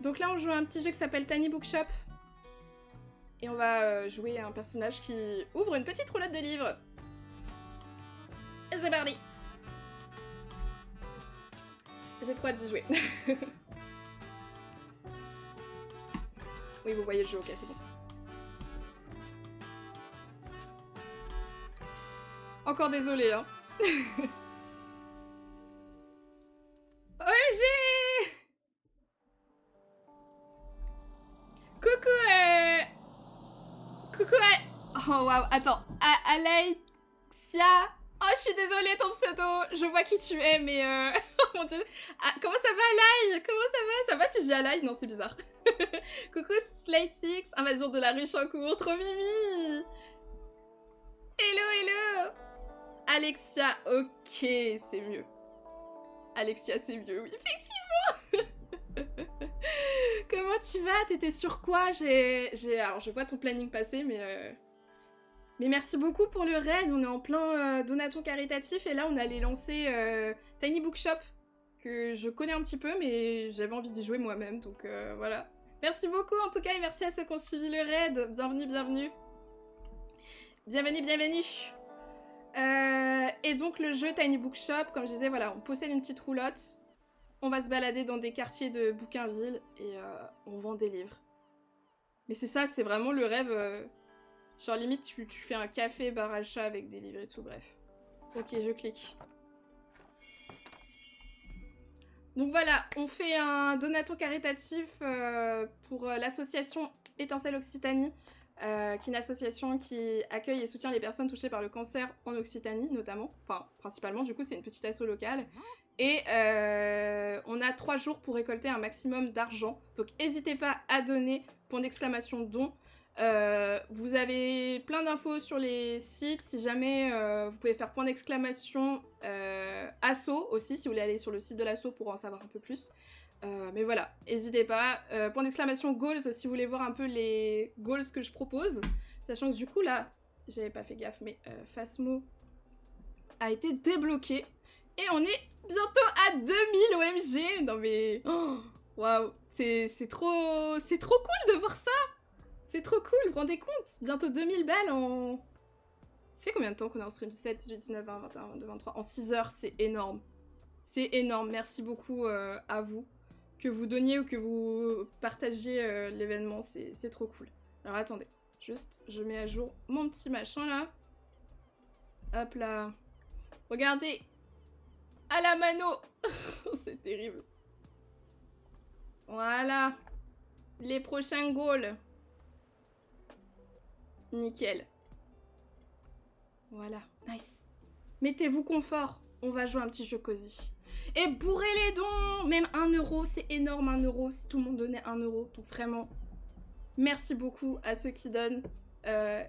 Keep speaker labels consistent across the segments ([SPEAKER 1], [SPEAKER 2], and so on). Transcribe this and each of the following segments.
[SPEAKER 1] Donc là, on joue à un petit jeu qui s'appelle Tiny Bookshop. Et on va jouer un personnage qui ouvre une petite roulotte de livres. Et c'est parti. J'ai trop hâte d'y jouer. Oui, vous voyez le jeu, ok, c'est bon. Encore désolé, hein. OMG! Coucou, Coucou, Oh, waouh, attends. Alexia... Oh, je suis désolée, ton pseudo. Je vois qui tu es, mais Oh mon dieu. Ah, comment ça va, Alay? Comment ça va? Ça va si j'ai Alay? Non, c'est bizarre. Coucou, Slay6. Invasion de la ruche en cours. Trop mimi. Hello, hello. Alexia, ok, c'est mieux. Alexia, c'est mieux, oui, effectivement. Comment tu vas? T'étais sur quoi? Alors, je vois ton planning passer, mais merci beaucoup pour le raid. On est en plein donaton caritatif, et là, on allait lancer Tiny Bookshop, que je connais un petit peu, mais j'avais envie d'y jouer moi-même, donc voilà. Merci beaucoup, en tout cas, et merci à ceux qui ont suivi le raid. Bienvenue, bienvenue. Bienvenue, bienvenue. Et donc le jeu Tiny Bookshop, comme je disais, voilà, on possède une petite roulotte, on va se balader dans des quartiers de Bouquinville et on vend des livres. Mais c'est ça, c'est vraiment le rêve, genre limite tu fais un café bar achat avec des livres et tout, bref. Ok, je clique. Donc voilà, on fait un donaton caritatif pour l'association Étincelle Occitanie, qui est une association qui accueille et soutient les personnes touchées par le cancer en Occitanie, notamment. Enfin, principalement, du coup, c'est une petite asso locale. Et on a 3 jours pour récolter un maximum d'argent. Donc, n'hésitez pas à donner, point d'exclamation don. Vous avez plein d'infos sur les sites. Si jamais, vous pouvez faire point d'exclamation asso aussi, si vous voulez aller sur le site de l'asso pour en savoir un peu plus. Mais voilà, n'hésitez pas. Point d'exclamation goals si vous voulez voir un peu les goals que je propose. Sachant que du coup là, j'avais pas fait gaffe, mais Phasmo a été débloqué. Et on est bientôt à 2000 OMG. Non mais... Waouh, c'est trop cool de voir ça. C'est trop cool, vous vous rendez compte? Bientôt 2000 balles en... Ça fait combien de temps qu'on est en stream? 17, 18, 19, 20, 21, 22, 23... En 6 heures, c'est énorme. C'est énorme, merci beaucoup à vous. Que vous donniez ou que vous partagiez l'événement, c'est trop cool. Alors attendez, juste, je mets à jour mon petit machin là. Hop là. Regardez. À la mano. C'est terrible. Voilà. Les prochains goals. Nickel. Voilà, nice. Mettez-vous confort, on va jouer un petit jeu cosy. Et bourrez les dons. Même 1 euro, c'est énorme, 1 euro. Si tout le monde donnait 1 euro, donc vraiment, merci beaucoup à ceux qui donnent.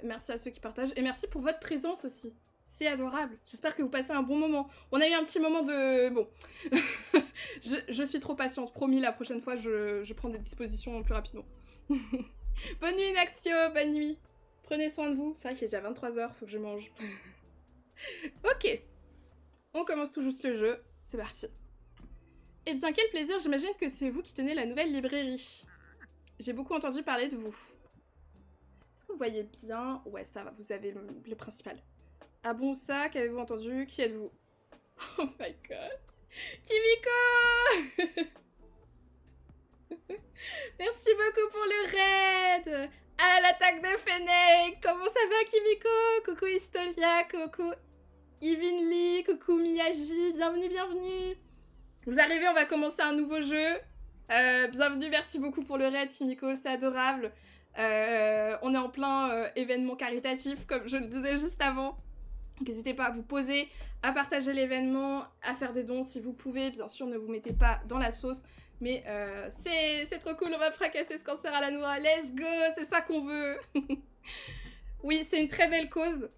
[SPEAKER 1] Merci à ceux qui partagent. Et merci pour votre présence aussi. C'est adorable. J'espère que vous passez un bon moment. On a eu un petit moment de... Bon. je suis trop patiente. Promis, la prochaine fois, je prends des dispositions plus rapidement. Bonne nuit, Naxio. Bonne nuit. Prenez soin de vous. C'est vrai qu'il est déjà 23 h, faut que je mange. Ok. On commence tout juste le jeu. C'est parti. Eh bien, quel plaisir. J'imagine que c'est vous qui tenez la nouvelle librairie. J'ai beaucoup entendu parler de vous. Est-ce que vous voyez bien? Ouais, ça va, vous avez le principal. Ah bon, ça, qu'avez-vous entendu? Qui êtes-vous? Oh my god. Kimiko. Merci beaucoup pour le raid. À l'attaque de Fennec. Comment ça va, Kimiko? Coucou Histolia, coucou Yvin Lee, coucou Miyagi. Bienvenue, bienvenue. Vous arrivez, on va commencer un nouveau jeu. Bienvenue, merci beaucoup pour le raid, Kimiko, c'est adorable. On est en plein événement caritatif, comme je le disais juste avant. N'hésitez pas à vous poser, à partager l'événement, à faire des dons si vous pouvez. Bien sûr, ne vous mettez pas dans la sauce, mais c'est trop cool, on va fracasser ce cancer à la noix. Let's go, c'est ça qu'on veut. Oui, c'est une très belle cause.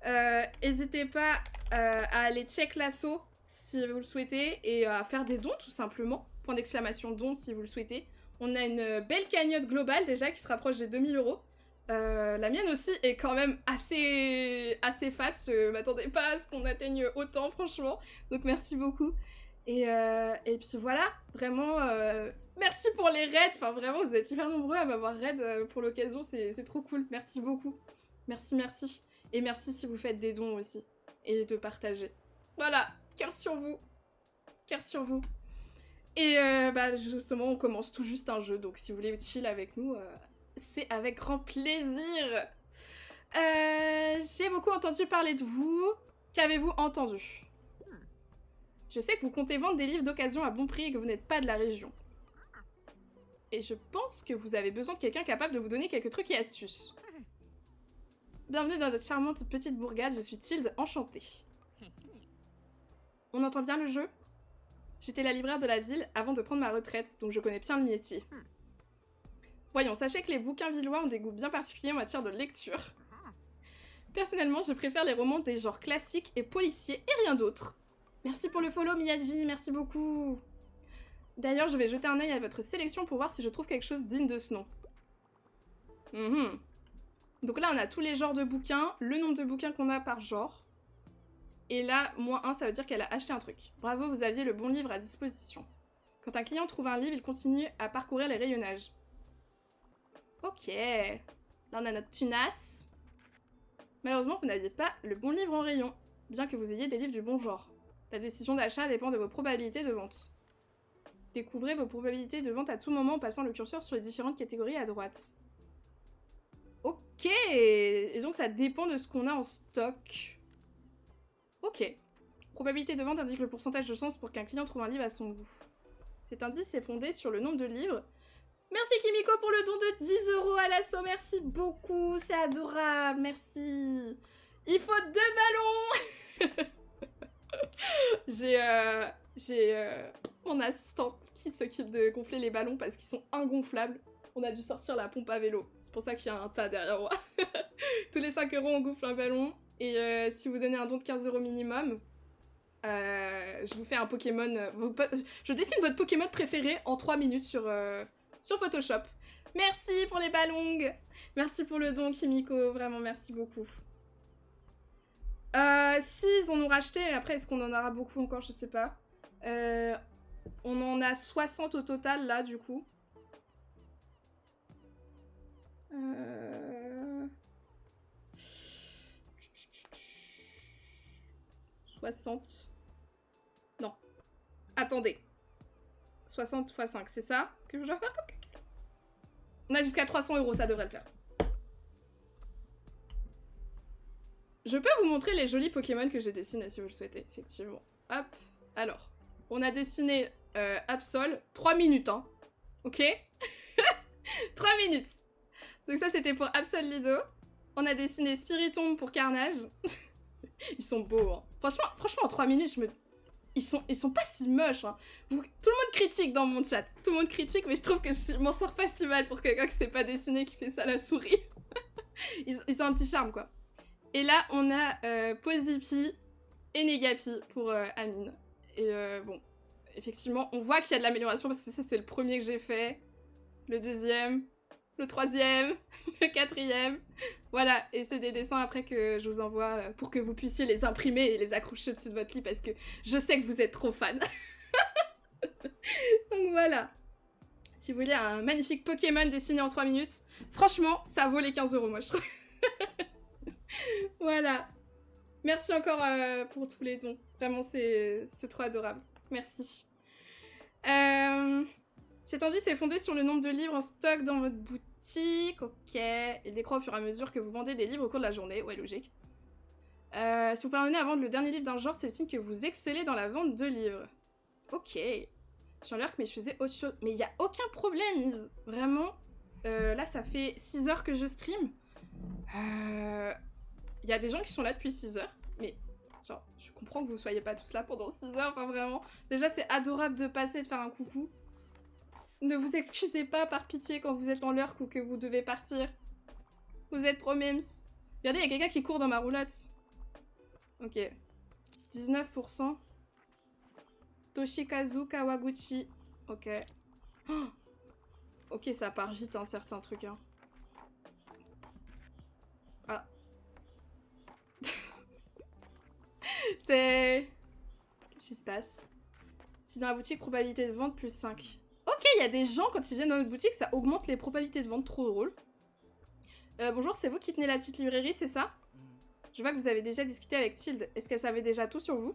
[SPEAKER 1] N'hésitez pas à aller check l'asso si vous le souhaitez et à faire des dons tout simplement. Point d'exclamation dons si vous le souhaitez. On a une belle cagnotte globale déjà qui se rapproche des 2000 €. La mienne aussi est quand même assez fat, je m'attendais pas à ce qu'on atteigne autant franchement, donc merci beaucoup. Et puis voilà, vraiment, merci pour les raids. Enfin, vraiment, vous êtes hyper nombreux à m'avoir raid pour l'occasion. C'est trop cool. Merci beaucoup. Merci, merci. Et merci si vous faites des dons aussi. Et de partager. Voilà, cœur sur vous. Cœur sur vous. Et bah, justement, on commence tout juste un jeu. Donc, si vous voulez chill avec nous, c'est avec grand plaisir. J'ai beaucoup entendu parler de vous. Qu'avez-vous entendu? Je sais que vous comptez vendre des livres d'occasion à bon prix et que vous n'êtes pas de la région. Et je pense que vous avez besoin de quelqu'un capable de vous donner quelques trucs et astuces. Bienvenue dans notre charmante petite bourgade, je suis Tilde, enchantée. On entend bien le jeu? J'étais la libraire de la ville avant de prendre ma retraite, donc je connais bien le métier. Voyons, sachez que les bouquins villois ont des goûts bien particuliers en matière de lecture. Personnellement, je préfère les romans des genres classiques et policiers et rien d'autre. Merci pour le follow, Miyagi, merci beaucoup. D'ailleurs, je vais jeter un œil à votre sélection pour voir si je trouve quelque chose digne de ce nom. Donc là, on a tous les genres de bouquins, le nombre de bouquins qu'on a par genre. Et là, -1, ça veut dire qu'elle a acheté un truc. Bravo, vous aviez le bon livre à disposition. Quand un client trouve un livre, il continue à parcourir les rayonnages. Ok. Là, on a notre tunasse. Malheureusement, vous n'aviez pas le bon livre en rayon, bien que vous ayez des livres du bon genre. La décision d'achat dépend de vos probabilités de vente. Découvrez vos probabilités de vente à tout moment en passant le curseur sur les différentes catégories à droite. Ok. Et donc, ça dépend de ce qu'on a en stock. Ok. Probabilité de vente indique le pourcentage de chance pour qu'un client trouve un livre à son goût. Cet indice est fondé sur le nombre de livres. Merci Kimiko pour le don de 10 € à l'assaut, merci beaucoup, c'est adorable, merci. Il faut 2 ballons. J'ai mon assistant qui s'occupe de gonfler les ballons parce qu'ils sont ingonflables. On a dû sortir la pompe à vélo, c'est pour ça qu'il y a un tas derrière moi. Tous les 5 € on gonfle un ballon. Et si vous donnez un don de 15 € minimum, je vous fais un Pokémon... je dessine votre Pokémon préféré en 3 minutes sur Photoshop. Merci pour les ballons. Merci pour le don, Kimiko. Vraiment, merci beaucoup. Si ils en ont racheté, après, est-ce qu'on en aura beaucoup encore? Je sais pas. On en a 60 au total, là, du coup. 60. Non. Attendez. 60 x 5, c'est ça que je dois faire comme calcul? On a jusqu'à 300 €, ça devrait le faire. Je peux vous montrer les jolis Pokémon que j'ai dessinés si vous le souhaitez, effectivement. Hop. Alors, on a dessiné Absol, 3 minutes, hein. Ok. 3 minutes. Donc ça, c'était pour Absol Lido. On a dessiné Spiritomb pour Carnage. Ils sont beaux, hein. Franchement, en 3 minutes, ils sont pas si moches, hein. Tout le monde critique dans mon chat. Tout le monde critique, mais je trouve que je m'en sors pas si mal pour quelqu'un qui sait pas dessiner, qui fait ça à la souris. ils ont un petit charme, quoi. Et là, on a Pozipi et Negapi pour Amine. Et bon, effectivement, on voit qu'il y a de l'amélioration parce que ça, c'est le premier que j'ai fait. Le deuxième, le troisième, le quatrième. Voilà, et c'est des dessins après que je vous envoie pour que vous puissiez les imprimer et les accrocher au-dessus de votre lit parce que je sais que vous êtes trop fans. Donc voilà. Si vous voulez un magnifique Pokémon dessiné en 3 minutes, franchement, ça vaut les 15 €, moi, je trouve. Voilà. Merci encore pour tous les dons. Vraiment, c'est trop adorable. Merci. Cet indice est fondé sur le nombre de livres en stock dans votre boutique. Ok. Il décroît au fur et à mesure que vous vendez des livres au cours de la journée. Ouais, logique. Si vous parvenez à vendre le dernier livre d'un genre, c'est le signe que vous excellez dans la vente de livres. Ok. Je suis en l'air que mais je faisais autre chose. Mais il n'y a aucun problème, Lise. Vraiment. Là, ça fait 6 heures que je stream. Il y a des gens qui sont là depuis 6 heures, mais genre, je comprends que vous soyez pas tous là pendant 6 heures, enfin vraiment. Déjà, c'est adorable de passer, de faire un coucou. Ne vous excusez pas par pitié quand vous êtes en lurk ou que vous devez partir. Vous êtes trop memes. Regardez, il y a quelqu'un qui court dans ma roulotte. Ok. 19%. Toshikazu Kawaguchi. Ok. Oh, ok, ça part vite, hein, certains trucs, hein. Ah. C'est... Qu'est-ce qui se passe? Si dans la boutique, probabilité de vente plus 5. Ok, il y a des gens, quand ils viennent dans notre boutique, ça augmente les probabilités de vente. Trop drôle. Bonjour, c'est vous qui tenez la petite librairie, c'est ça? Je vois que vous avez déjà discuté avec Tilde. Est-ce qu'elle savait déjà tout sur vous?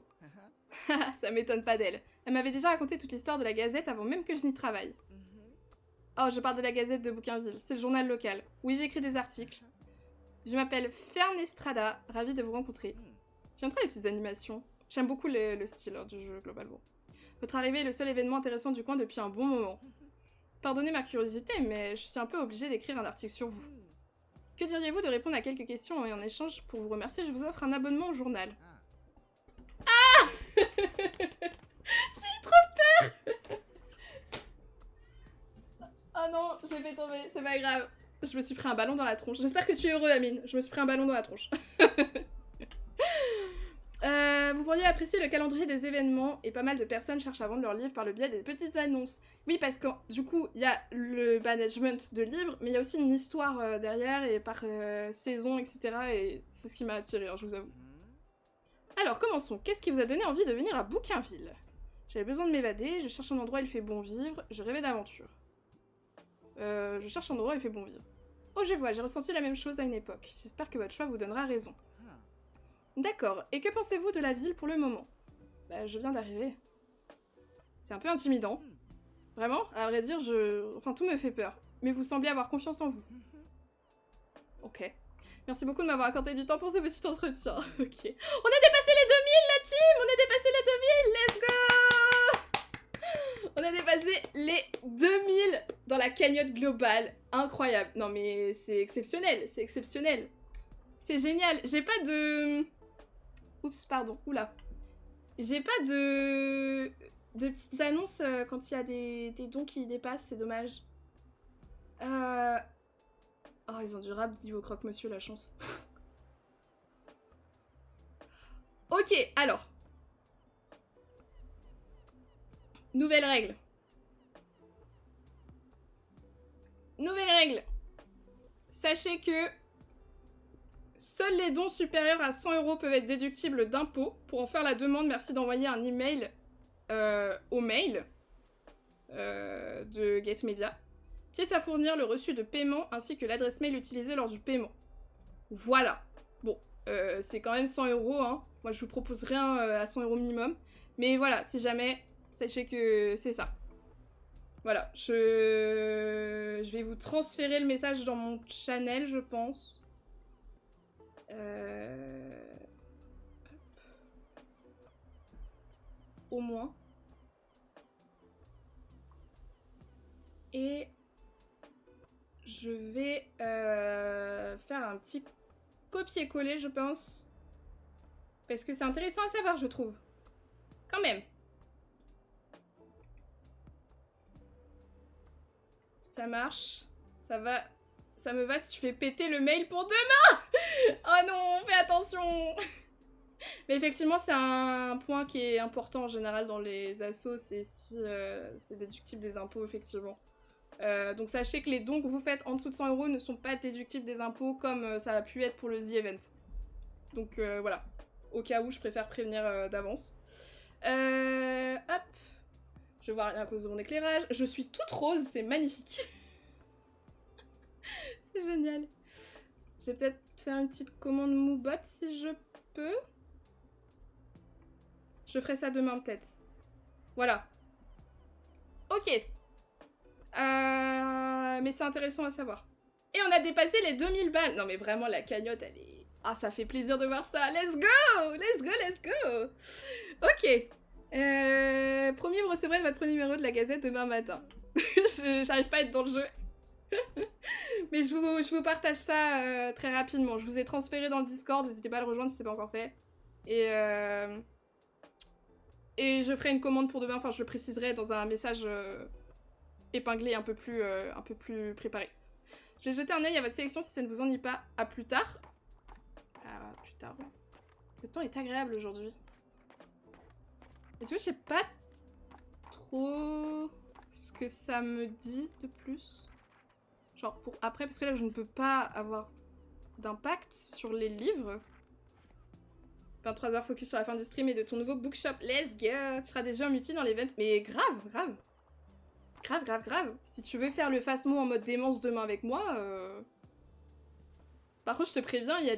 [SPEAKER 1] Ça m'étonne pas d'elle. Elle m'avait déjà raconté toute l'histoire de la Gazette avant même que je n'y travaille. Oh, je parle de la Gazette de Bouquinville. C'est le journal local. Oui, j'écris des articles. Je m'appelle Fern Estrada. Ravie de vous rencontrer. J'aime trop les petites animations. J'aime beaucoup le style du jeu, globalement. Votre arrivée est le seul événement intéressant du coin depuis un bon moment. Pardonnez ma curiosité, mais je suis un peu obligée d'écrire un article sur vous. Que diriez-vous de répondre à quelques questions et en échange, pour vous remercier, je vous offre un abonnement au journal. Ah j'ai eu trop peur. Oh non, j'ai fait tomber, c'est pas grave. Je me suis pris un ballon dans la tronche. J'espère que tu es heureux, Amine. Je me suis pris un ballon dans la tronche. Vous pourriez apprécier le calendrier des événements et pas mal de personnes cherchent à vendre leurs livres par le biais des petites annonces. Oui, parce que du coup, il y a le management de livres, mais il y a aussi une histoire derrière et par saison, etc. Et c'est ce qui m'a attirée, hein, je vous avoue. Alors, commençons. Qu'est-ce qui vous a donné envie de venir à Bouquinville? J'avais besoin de m'évader, je cherche un endroit où il fait bon vivre, je rêvais d'aventure. Je cherche un endroit où il fait bon vivre. Oh, je vois, j'ai ressenti la même chose à une époque. J'espère que votre choix vous donnera raison. D'accord, et que pensez-vous de la ville pour le moment? Bah, je viens d'arriver. C'est un peu intimidant. Vraiment, à vrai dire, Enfin, tout me fait peur. Mais vous semblez avoir confiance en vous. Ok. Merci beaucoup de m'avoir accordé du temps pour ce petit entretien. Ok. On a dépassé les 2000, la team! On a dépassé les 2000! Let's go! On a dépassé les 2000 dans la cagnotte globale. Incroyable. Non mais c'est exceptionnel, c'est exceptionnel. C'est génial. J'ai pas de... Oups, pardon. Oula. J'ai pas de petites annonces quand il y a des dons qui dépassent, c'est dommage. Oh, ils ont du rap dit au croque-monsieur, la chance. Ok, alors. Nouvelle règle. Nouvelle règle. Sachez que seuls les dons supérieurs à 100 € peuvent être déductibles d'impôts. Pour en faire la demande, merci d'envoyer un email au mail de GetMedia. Pièce à fournir, le reçu de paiement ainsi que l'adresse mail utilisée lors du paiement. Voilà. Bon, c'est quand même 100 €, hein. Moi, je vous propose rien à 100 € minimum. Mais voilà, si jamais, sachez que c'est ça. Voilà, je vais vous transférer le message dans mon channel, je pense. Au moins. Et je vais faire un petit copier-coller, je pense. Parce que c'est intéressant à savoir, je trouve. Quand même. Ça marche. Ça va. Ça me va si tu fais péter le mail pour demain. Oh non, fais attention. Mais effectivement, c'est un point qui est important en général dans les assos, c'est si c'est déductible des impôts, effectivement. Donc sachez que les dons que vous faites en dessous de 100 € ne sont pas déductibles des impôts comme ça a pu être pour le The Event. Donc voilà. Au cas où, je préfère prévenir d'avance. Hop. Je vois rien à cause de mon éclairage. Je suis toute rose, c'est magnifique. C'est génial. Je vais peut-être faire une petite commande Moobot si je peux. Je ferai ça demain peut-être. Voilà. Ok. Mais c'est intéressant à savoir. Et on a dépassé les 2000 balles. Non mais vraiment la cagnotte elle est... Ah ça fait plaisir de voir ça. Let's go. Let's go, let's go. Ok. Promis, vous recevrez votre premier numéro de la Gazette demain matin. J'arrive pas à être dans le jeu. Mais je vous partage ça très rapidement. Je vous ai transféré dans le Discord, n'hésitez pas à le rejoindre si c'est pas encore fait. Et je ferai une commande pour demain, enfin je le préciserai dans un message épinglé un peu plus préparé. Je vais jeter un œil à votre sélection si ça ne vous ennuie pas. À plus tard. À plus tard. Le temps est agréable aujourd'hui. Et tu vois, je sais pas trop ce que ça me dit de plus. Genre pour après, parce que là je ne peux pas avoir d'impact sur les livres. 23h focus sur la fin du stream et de ton nouveau bookshop. Let's go! Tu feras des jeux en multi dans l'event. Mais grave, grave. Grave, grave, grave. Si tu veux faire le Phasmo en mode démence demain avec moi... Par contre, je te préviens, il y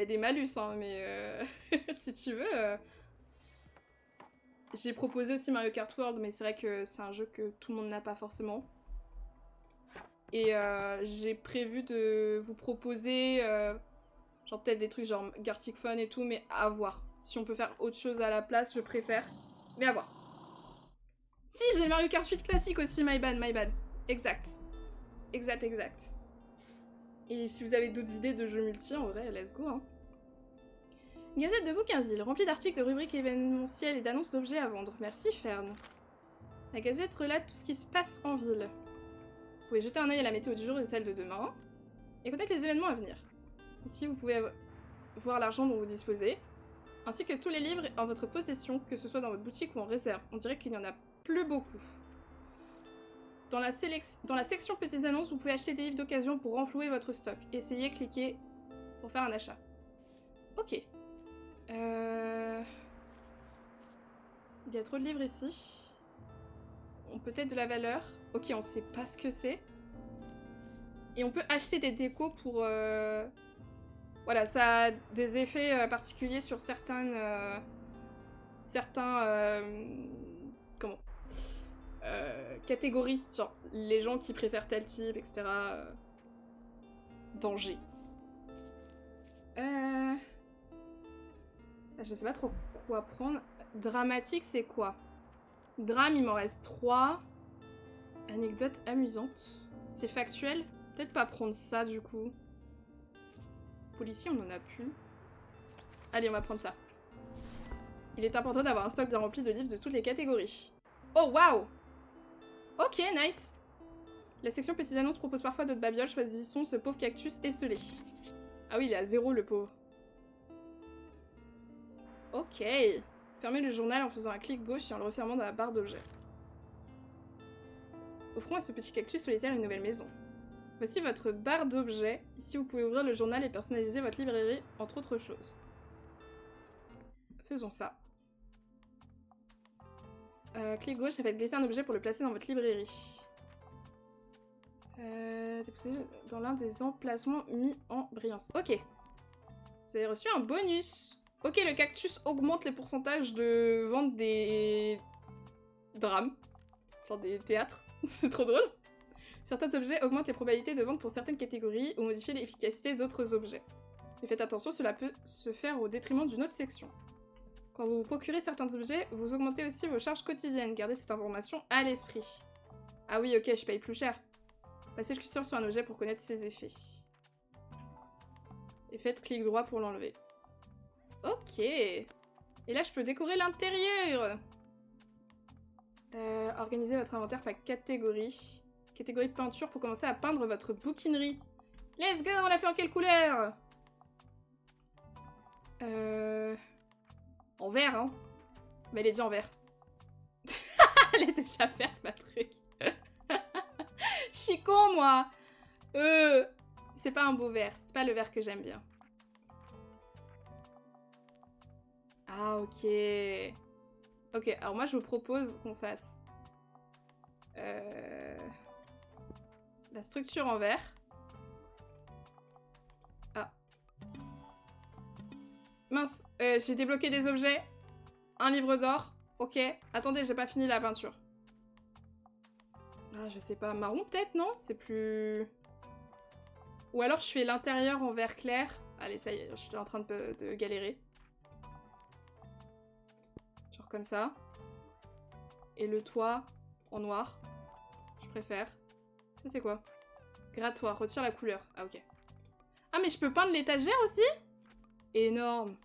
[SPEAKER 1] a des malus, hein, mais si tu veux... J'ai proposé aussi Mario Kart World, mais c'est vrai que c'est un jeu que tout le monde n'a pas forcément. Et j'ai prévu de vous proposer... genre peut-être des trucs genre Gartic Fun et tout, mais à voir. Si on peut faire autre chose à la place, je préfère. Mais à voir. Si, j'ai le Mario Kart 8 classique aussi, my bad, my bad. Exact. Exact, exact. Et si vous avez d'autres idées de jeux multi, en vrai, let's go, hein. Gazette de Bouquinville, remplie d'articles, de rubriques événementielles et d'annonces d'objets à vendre. Merci, Fern. La Gazette relate tout ce qui se passe en ville. Vous pouvez jeter un œil à la météo du jour et celle de demain. Et connaître les événements à venir. Ici, vous pouvez voir l'argent dont vous disposez, ainsi que tous les livres en votre possession, que ce soit dans votre boutique ou en réserve. On dirait qu'il n'y en a plus beaucoup. Dans la section petites annonces, vous pouvez acheter des livres d'occasion pour renflouer votre stock. Essayez, cliquez pour faire un achat. Ok. Il y a trop de livres ici. On peut être de la valeur. Ok, on sait pas ce que c'est. Et on peut acheter des décos pour... Voilà, ça a des effets particuliers sur certaines... comment catégories. Genre, les gens qui préfèrent tel type, etc. Danger. Je sais pas trop quoi prendre. Dramatique, c'est quoi? Drame, il m'en reste 3. Anecdote amusante. C'est factuel? Peut-être pas prendre ça, du coup. Policier, on en a plus. Allez, on va prendre ça. Il est important d'avoir un stock bien rempli de livres de toutes les catégories. Oh, waouh! Ok, nice. La section petites annonces propose parfois d'autres babioles. Choisissons ce pauvre cactus esselé. Ah oui, il est à 0, le pauvre. Ok. Fermez le journal en faisant un clic gauche et en le refermant dans la barre d'objets. Offrons à ce petit cactus solitaire une nouvelle maison. Voici votre barre d'objets. Ici, vous pouvez ouvrir le journal et personnaliser votre librairie, entre autres choses. Faisons ça. Clic gauche, ça fait glisser un objet pour le placer dans votre librairie. Déposer dans l'un des emplacements mis en brillance. Ok. Vous avez reçu un bonus. Ok, le cactus augmente les pourcentages de vente des... drames. Genre des théâtres. C'est trop drôle. Certains objets augmentent les probabilités de vente pour certaines catégories ou modifient l'efficacité d'autres objets. Mais faites attention, cela peut se faire au détriment d'une autre section. Quand vous procurez certains objets, vous augmentez aussi vos charges quotidiennes. Gardez cette information à l'esprit. Ah oui, ok, je paye plus cher. Passez le curseur sur un objet pour connaître ses effets. Et faites clic droit pour l'enlever. Ok. Et là, je peux décorer l'intérieur. Organisez votre inventaire par catégorie. Catégorie peinture pour commencer à peindre votre bouquinerie. Let's go, on l'a fait en quelle couleur? En vert, hein. Mais elle est déjà en vert. Elle est déjà verte, ma truc. Je suis con, moi. C'est pas un beau vert. C'est pas le vert que j'aime bien. Ah, ok. Ok, alors moi, je vous propose qu'on fasse... la structure en vert. Ah. Mince, j'ai débloqué des objets. Un livre d'or. Ok. Attendez, j'ai pas fini la peinture. Ah, je sais pas. Marron, peut-être, non? C'est plus... Ou alors, je fais l'intérieur en vert clair. Allez, ça y est, je suis en train de galérer. Genre comme ça. Et le toit en noir. Je préfère. Ça, c'est quoi? Grattoir, retire la couleur. Ah, ok. Ah, mais je peux peindre l'étagère aussi? Énorme.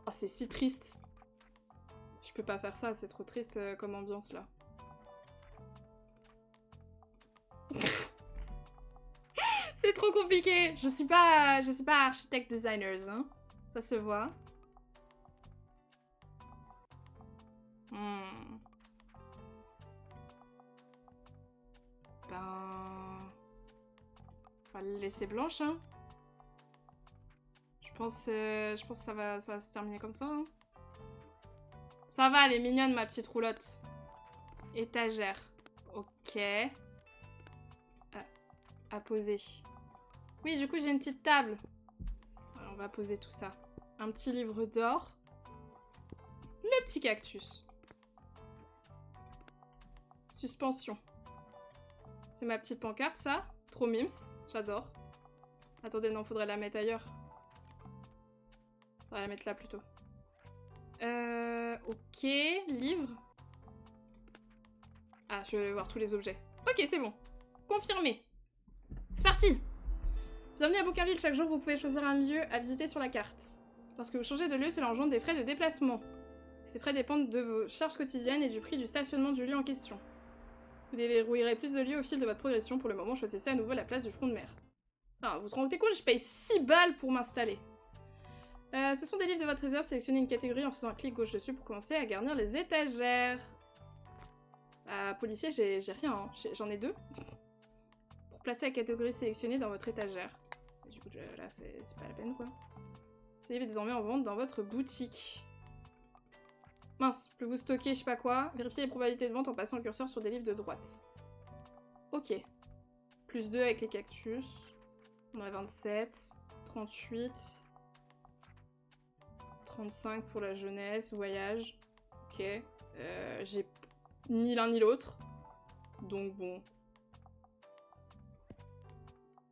[SPEAKER 1] Oh, c'est si triste. Je peux pas faire ça, c'est trop triste comme ambiance, là. C'est trop compliqué. Je suis pas architecte designer, hein. Ça se voit. Ben... On va la laisser blanche, hein. Je pense que ça va se terminer comme ça. Hein. Ça va, elle est mignonne, ma petite roulotte. Étagère. Ok. À poser. Oui, du coup, j'ai une petite table. Alors, on va poser tout ça. Un petit livre d'or. Le petit cactus. Suspension. C'est ma petite pancarte, ça. Trop mimes. J'adore. Attendez, non, faudrait la mettre ailleurs. Faudrait la mettre là, plutôt. Ok. Livre. Ah, je vais voir tous les objets. Ok, c'est bon. Confirmé. C'est parti. Bienvenue à Bouquinville. Chaque jour, vous pouvez choisir un lieu à visiter sur la carte. Lorsque vous changez de lieu, cela engendre des frais de déplacement. Ces frais dépendent de vos charges quotidiennes et du prix du stationnement du lieu en question. Vous déverrouillerez plus de lieux au fil de votre progression. Pour le moment, choisissez à nouveau la place du front de mer. Ah, vous vous rendez compte, je paye 6 balles pour m'installer. Ce sont des livres de votre réserve. Sélectionnez une catégorie en faisant un clic gauche dessus pour commencer à garnir les étagères. Policier, j'ai rien, hein. J'en ai 2. Pour placer la catégorie sélectionnée dans votre étagère. Du coup, là, c'est pas la peine, quoi. Ce livre est désormais en vente dans votre boutique. Mince, plus vous stockez je sais pas quoi. Vérifiez les probabilités de vente en passant le curseur sur des livres de droite. Ok. Plus 2 avec les cactus. On a 27. 38. 35 pour la jeunesse, voyage. Ok. J'ai ni l'un ni l'autre. Donc bon.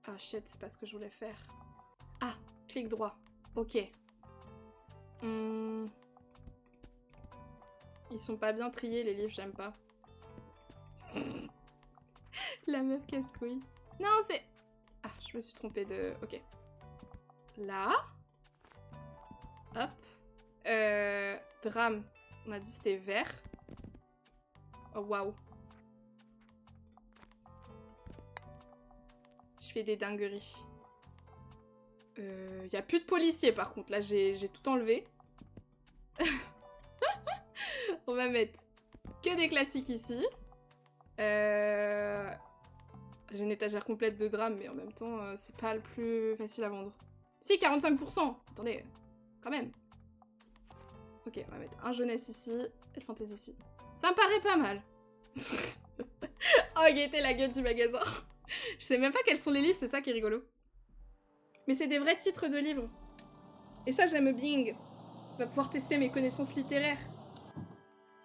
[SPEAKER 1] Ah shit, c'est pas ce que je voulais faire. Ah, clic droit. Ok. Ils sont pas bien triés les livres, j'aime pas. La meuf casse-couille. Non, c'est... Ah, je me suis trompée de... Ok. Là. Hop. Drame. On a dit c'était vert. Oh, waouh. Je fais des dingueries. Y a plus de policiers, par contre. Là, j'ai tout enlevé. On va mettre que des classiques ici. J'ai une étagère complète de drames, mais en même temps, c'est pas le plus facile à vendre. Si, 45%. Attendez, quand même. Ok, on va mettre un jeunesse ici et le fantasy ici. Ça me paraît pas mal. Oh, guettez la gueule du magasin. Je sais même pas quels sont les livres, c'est ça qui est rigolo. Mais c'est des vrais titres de livres. Et ça, j'aime bien. On va pouvoir tester mes connaissances littéraires.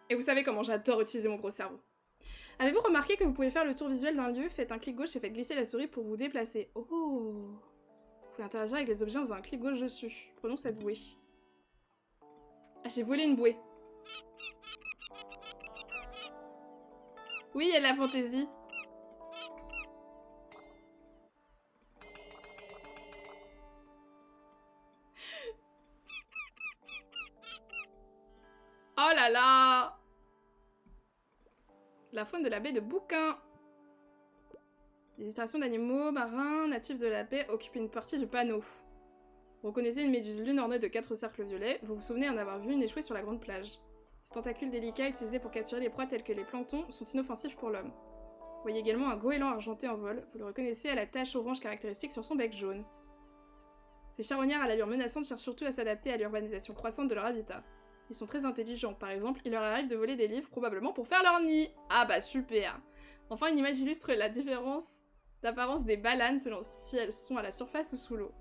[SPEAKER 1] Et vous savez comment j'adore utiliser mon gros cerveau. Avez-vous remarqué que vous pouvez faire le tour visuel d'un lieu? Faites un clic gauche et faites glisser la souris pour vous déplacer. Oh! Vous pouvez interagir avec les objets en faisant un clic gauche dessus. Prenons cette bouée. Ah, j'ai volé une bouée. Oui, il y a de la fantaisie. Oh là là! La faune de la baie de Bouquin. Les illustrations d'animaux marins natifs de la baie occupent une partie du panneau. Vous reconnaissez une méduse lune ornée de 4 cercles violets. Vous vous souvenez en avoir vu une échouer sur la grande plage. Ces tentacules délicats utilisés pour capturer les proies telles que les planctons sont inoffensifs pour l'homme. Vous voyez également un goéland argenté en vol. Vous le reconnaissez à la tache orange caractéristique sur son bec jaune. Ces charognards à l'allure menaçante cherchent surtout à s'adapter à l'urbanisation croissante de leur habitat. Ils sont très intelligents. Par exemple, il leur arrive de voler des livres probablement pour faire leur nid. Ah bah super. Enfin, une image illustre la différence d'apparence des balanes selon si elles sont à la surface ou sous l'eau.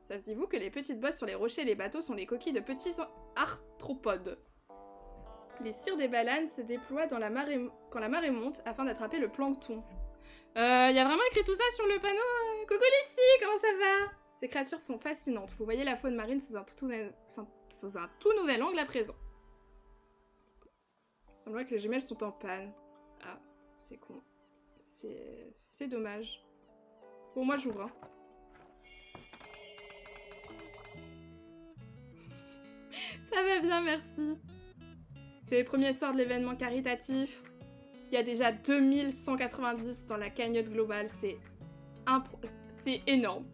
[SPEAKER 1] Saviez-vous que les petites bosses sur les rochers et les bateaux sont les coquilles de petits arthropodes? Les cires des balanes se déploient quand la marée monte afin d'attraper le plancton. Y a vraiment écrit tout ça sur le panneau? Coucou Lucie, comment ça va? Ces créatures sont fascinantes. Vous voyez la faune marine sous un tout nouvel angle à présent. Il semblerait que les jumelles sont en panne. Ah, c'est con. C'est dommage. Bon, moi j'ouvre. Hein. Ça va bien, merci. C'est le premier soir de l'événement caritatif. Il y a déjà 2190 dans la cagnotte globale. C'est énorme.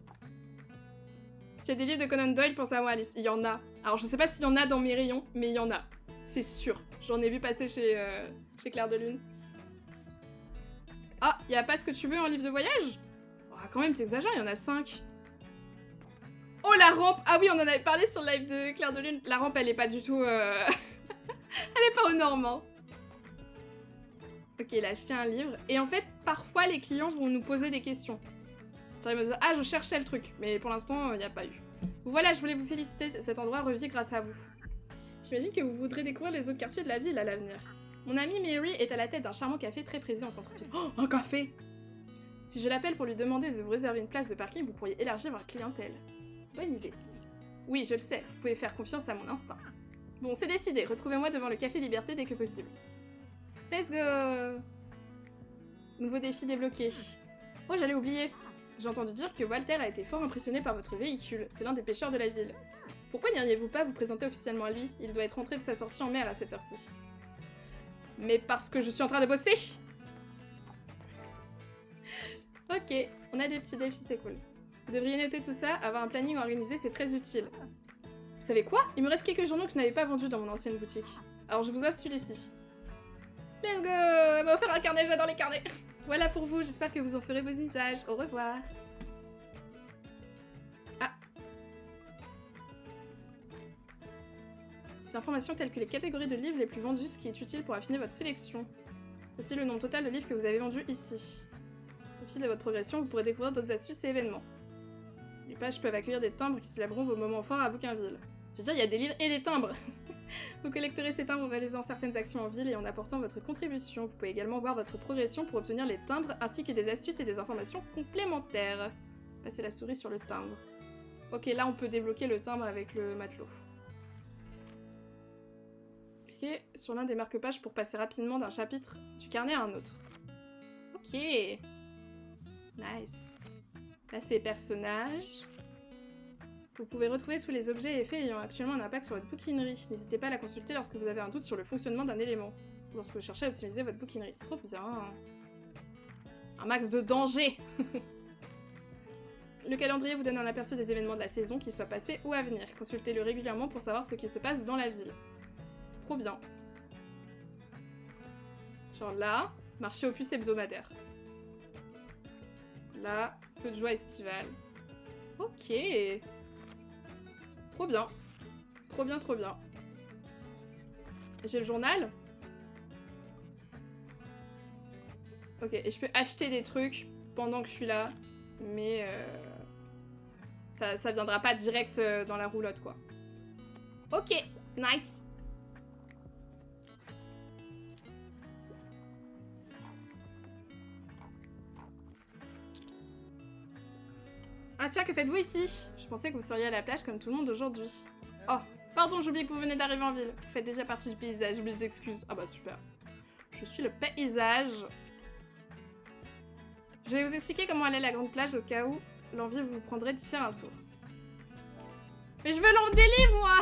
[SPEAKER 1] S'il y a des livres de Conan Doyle, pensez à moi, Alice. Il y en a. Alors, je sais pas s'il y en a dans mes rayons, mais il y en a. C'est sûr. J'en ai vu passer chez Claire de Lune. Ah, y a pas ce que tu veux en livre de voyage? Oh, quand même, t'exagères, il y en a 5. Oh, la rampe! Ah oui, on en avait parlé sur le live de Claire de Lune. La rampe, elle est pas du tout... elle est pas aux normes, hein. Ok, il a acheté un livre. Et en fait, parfois, les clients vont nous poser des questions. Genre, ils me disent, ah, je cherchais le truc. Mais pour l'instant, il n'y a pas eu. Voilà, je voulais vous féliciter. Cet endroit revit grâce à vous. J'imagine que vous voudrez découvrir les autres quartiers de la ville à l'avenir. Mon amie Mary est à la tête d'un charmant café très présent en centre-ville. Oh, un café! Si je l'appelle pour lui demander de vous réserver une place de parking, vous pourriez élargir votre clientèle. Bonne idée. Oui, je le sais. Vous pouvez faire confiance à mon instinct. Bon, c'est décidé. Retrouvez-moi devant le Café Liberté dès que possible. Let's go! Nouveau défi débloqué. Oh, j'allais oublier. J'ai entendu dire que Walter a été fort impressionné par votre véhicule. C'est l'un des pêcheurs de la ville. Pourquoi n'iriez-vous pas vous présenter officiellement à lui? Il doit être rentré de sa sortie en mer à cette heure-ci. Mais parce que je suis en train de bosser! Ok, on a des petits défis, c'est cool. Vous devriez noter tout ça, avoir un planning organisé, c'est très utile. Vous savez quoi? Il me reste quelques journaux que je n'avais pas vendus dans mon ancienne boutique. Alors je vous offre celui-ci. Let's go! Elle m'a offert un carnet, j'adore les carnets! Voilà pour vous, j'espère que vous en ferez beau usage. Au revoir! Ah! Des informations telles que les catégories de livres les plus vendus, ce qui est utile pour affiner votre sélection. Voici le nombre total de livres que vous avez vendus ici. Au fil de votre progression, vous pourrez découvrir d'autres astuces et événements. Les pages peuvent accueillir des timbres qui célébreront vos moments forts à Bougainville. Je veux dire, il y a des livres et des timbres! Vous collecterez ces timbres en réalisant certaines actions en ville et en apportant votre contribution. Vous pouvez également voir votre progression pour obtenir les timbres ainsi que des astuces et des informations complémentaires. Passez la souris sur le timbre. Ok, là on peut débloquer le timbre avec le matelot. Cliquez sur l'un des marque-pages pour passer rapidement d'un chapitre du carnet à un autre. Ok. Nice. Là c'est personnages. Vous pouvez retrouver tous les objets et effets ayant actuellement un impact sur votre bouquinerie. N'hésitez pas à la consulter lorsque vous avez un doute sur le fonctionnement d'un élément. Ou lorsque vous cherchez à optimiser votre bouquinerie. Trop bien. Un max de danger. Le calendrier vous donne un aperçu des événements de la saison, qu'ils soient passés ou à venir. Consultez-le régulièrement pour savoir ce qui se passe dans la ville. Trop bien. Genre là, marché aux puces hebdomadaire. Là, feu de joie estival. Ok. Trop bien. Trop bien, trop bien. J'ai le journal. Ok, et je peux acheter des trucs pendant que je suis là. Mais ça viendra pas direct dans la roulotte, quoi. Ok, nice. Ah tiens, que faites-vous ici? Je pensais que vous seriez à la plage comme tout le monde aujourd'hui. Oh, pardon, j'ai oublié que vous venez d'arriver en ville. Vous faites déjà partie du paysage, j'oublie des excuses. Ah bah super. Je suis le paysage. Je vais vous expliquer comment aller à la grande plage au cas où l'envie vous prendrait d'y faire un tour. Mais je veux l'en délivre, moi.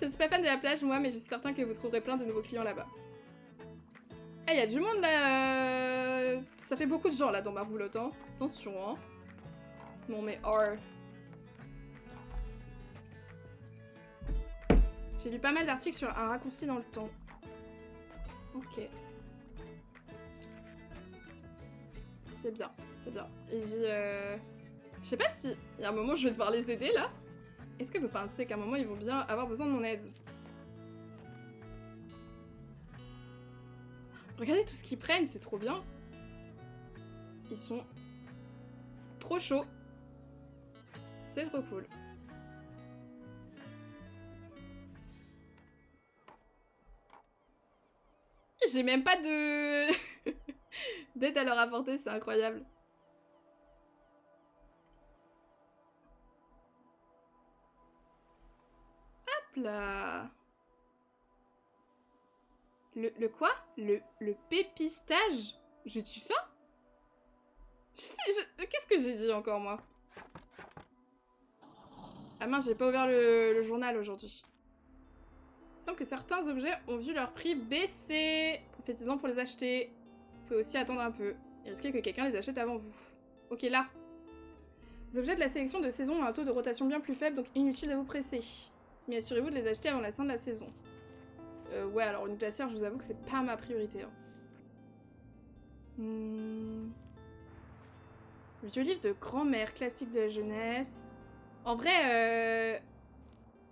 [SPEAKER 1] Je suis pas fan de la plage, moi, mais je suis certain que vous trouverez plein de nouveaux clients là-bas. Eh, y a du monde, là. Ça fait beaucoup de gens, là, dans ma roulotte, hein. Attention, hein. Non, mais... J'ai lu pas mal d'articles sur un raccourci dans le temps. Ok. C'est bien, c'est bien. Et j'ai... Je sais pas si... Il y a un moment, je vais devoir les aider, là. Est-ce que vous pensez qu'à un moment, ils vont bien avoir besoin de mon aide? Regardez tout ce qu'ils prennent, c'est trop bien. Ils sont trop chauds. C'est trop cool. J'ai même pas de... d'aide à leur apporter, c'est incroyable. Hop là. Le quoi? Le pépistage? J'ai dit ça? Qu'est-ce que j'ai dit encore, moi? Ah mince, j'ai pas ouvert le journal aujourd'hui. Il semble que certains objets ont vu leur prix baisser. Profitez-en pour les acheter. Vous pouvez aussi attendre un peu et risquer que quelqu'un les achète avant vous. Ok, là. Les objets de la sélection de saison ont un taux de rotation bien plus faible, donc inutile de vous presser. Mais assurez-vous de les acheter avant la fin de la saison. Ouais, alors une glacière, je vous avoue que c'est pas ma priorité. Hein. Vieux livre de grand-mère, classique de la jeunesse. En vrai,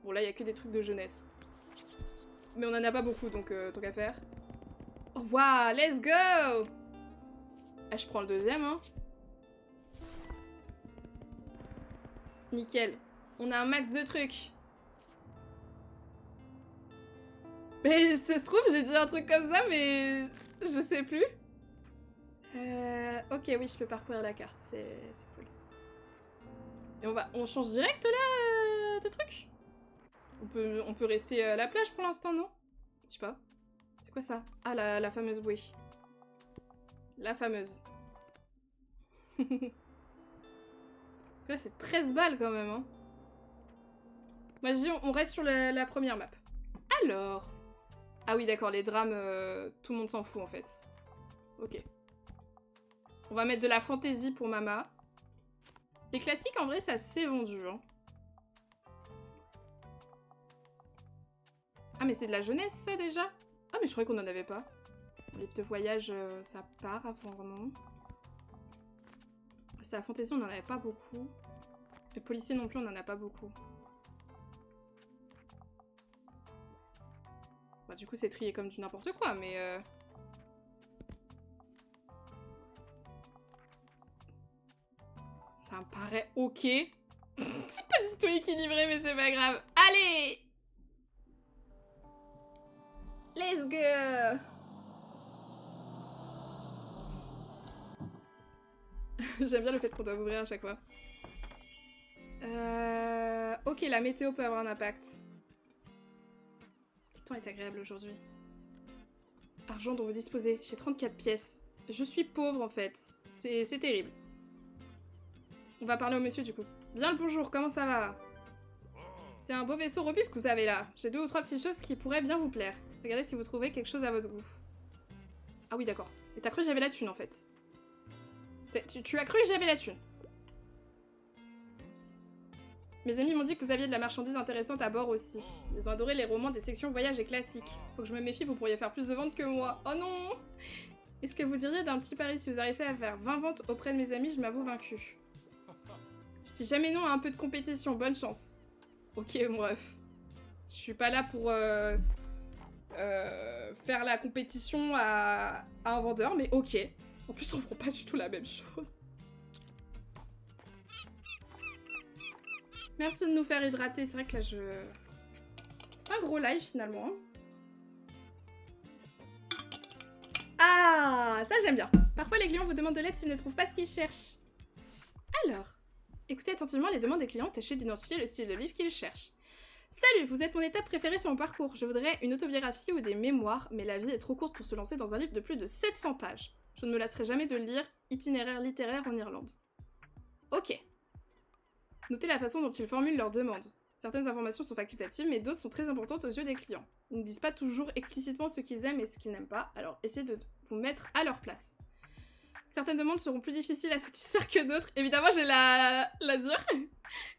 [SPEAKER 1] bon là il y a que des trucs de jeunesse. Mais on en a pas beaucoup donc tant qu'à faire. Oh, waouh, let's go! Ah, je prends le deuxième, hein. Nickel. On a un max de trucs. Mais ça se trouve, j'ai dit un truc comme ça, mais je sais plus. Ok, oui, je peux parcourir la carte, c'est cool. Et on change direct là de truc. On peut rester à la plage pour l'instant, non? Je sais pas. C'est quoi ça? Ah, la fameuse bouée. La fameuse. Parce que là, c'est 13 balles quand même, hein. Moi, je dis, on reste sur la première map. Alors. Ah oui, d'accord, les drames, tout le monde s'en fout, en fait. Ok. On va mettre de la fantaisie pour Mama. Les classiques, en vrai, ça s'est vendu, hein. Ah, mais c'est de la jeunesse, ça, déjà? Ah, mais je croyais qu'on en avait pas. Les livres de voyage, ça part, apparemment. C'est la fantaisie, on en avait pas beaucoup. Les policiers non plus, on en a pas beaucoup. Bah, du coup, c'est trié comme du n'importe quoi, mais... Ça me paraît ok. C'est pas du tout équilibré, mais c'est pas grave. Allez! Let's go! J'aime bien le fait qu'on doit ouvrir à chaque fois. Ok, la météo peut avoir un impact. Le temps est agréable aujourd'hui. Argent dont vous disposez. J'ai 34 pièces. Je suis pauvre en fait. C'est terrible. On va parler au monsieur du coup. Bien le bonjour, comment ça va? C'est un beau vaisseau robuste que vous avez là. J'ai 2 ou 3 petites choses qui pourraient bien vous plaire. Regardez si vous trouvez quelque chose à votre goût. Ah oui, d'accord. Et t'as cru que j'avais la thune en fait. Tu as cru que j'avais la thune. Mes amis m'ont dit que vous aviez de la marchandise intéressante à bord aussi. Ils ont adoré les romans des sections voyage et classiques. Faut que je me méfie, vous pourriez faire plus de ventes que moi. Oh non! Est-ce que vous diriez d'un petit pari si vous arrivez à faire 20 ventes auprès de mes amis, je m'avoue vaincu. Je dis jamais non à un peu de compétition, bonne chance. Ok, bref. Je suis pas là pour faire la compétition à un vendeur, mais ok. En plus, on fera pas du tout la même chose. Merci de nous faire hydrater. C'est vrai que là, c'est un gros live, finalement. Ah, ça, j'aime bien. Parfois, les clients vous demandent de l'aide s'ils ne trouvent pas ce qu'ils cherchent. Alors, écoutez attentivement les demandes des clients, tâchez d'identifier le style de livre qu'ils cherchent. Salut, vous êtes mon étape préférée sur mon parcours. Je voudrais une autobiographie ou des mémoires, mais la vie est trop courte pour se lancer dans un livre de plus de 700 pages. Je ne me lasserai jamais de lire Itinéraire littéraire en Irlande. Ok. Notez la façon dont ils formulent leurs demandes. Certaines informations sont facultatives, mais d'autres sont très importantes aux yeux des clients. Ils ne disent pas toujours explicitement ce qu'ils aiment et ce qu'ils n'aiment pas, alors essayez de vous mettre à leur place. Certaines demandes seront plus difficiles à satisfaire que d'autres. Évidemment, j'ai la dure.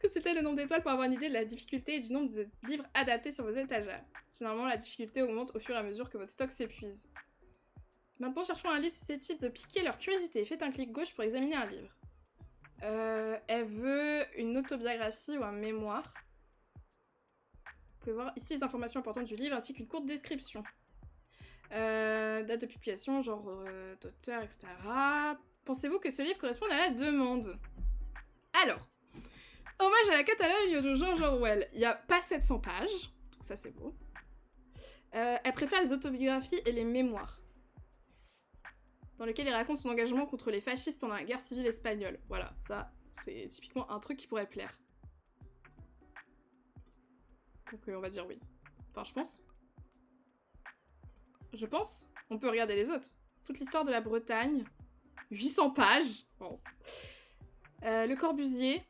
[SPEAKER 1] Consultez le nombre d'étoiles pour avoir une idée de la difficulté et du nombre de livres adaptés sur vos étagères. Généralement, la difficulté augmente au fur et à mesure que votre stock s'épuise. Maintenant, cherchons un livre susceptible de piquer leur curiosité. Faites un clic gauche pour examiner un livre. Elle veut une autobiographie ou un mémoire. Vous pouvez voir ici les informations importantes du livre ainsi qu'une courte description. Date de publication, genre d'auteur, etc. Pensez-vous que ce livre corresponde à la demande? Alors, hommage à la Catalogne de George Orwell. Il n'y a pas 700 pages, donc ça c'est beau. Elle préfère les autobiographies et les mémoires, dans lesquels il raconte son engagement contre les fascistes pendant la guerre civile espagnole. Voilà, ça, c'est typiquement un truc qui pourrait plaire. Donc on va dire oui. Enfin, je pense. Je pense. On peut regarder les autres. Toute l'histoire de la Bretagne. 800 pages. Bon. Le Corbusier.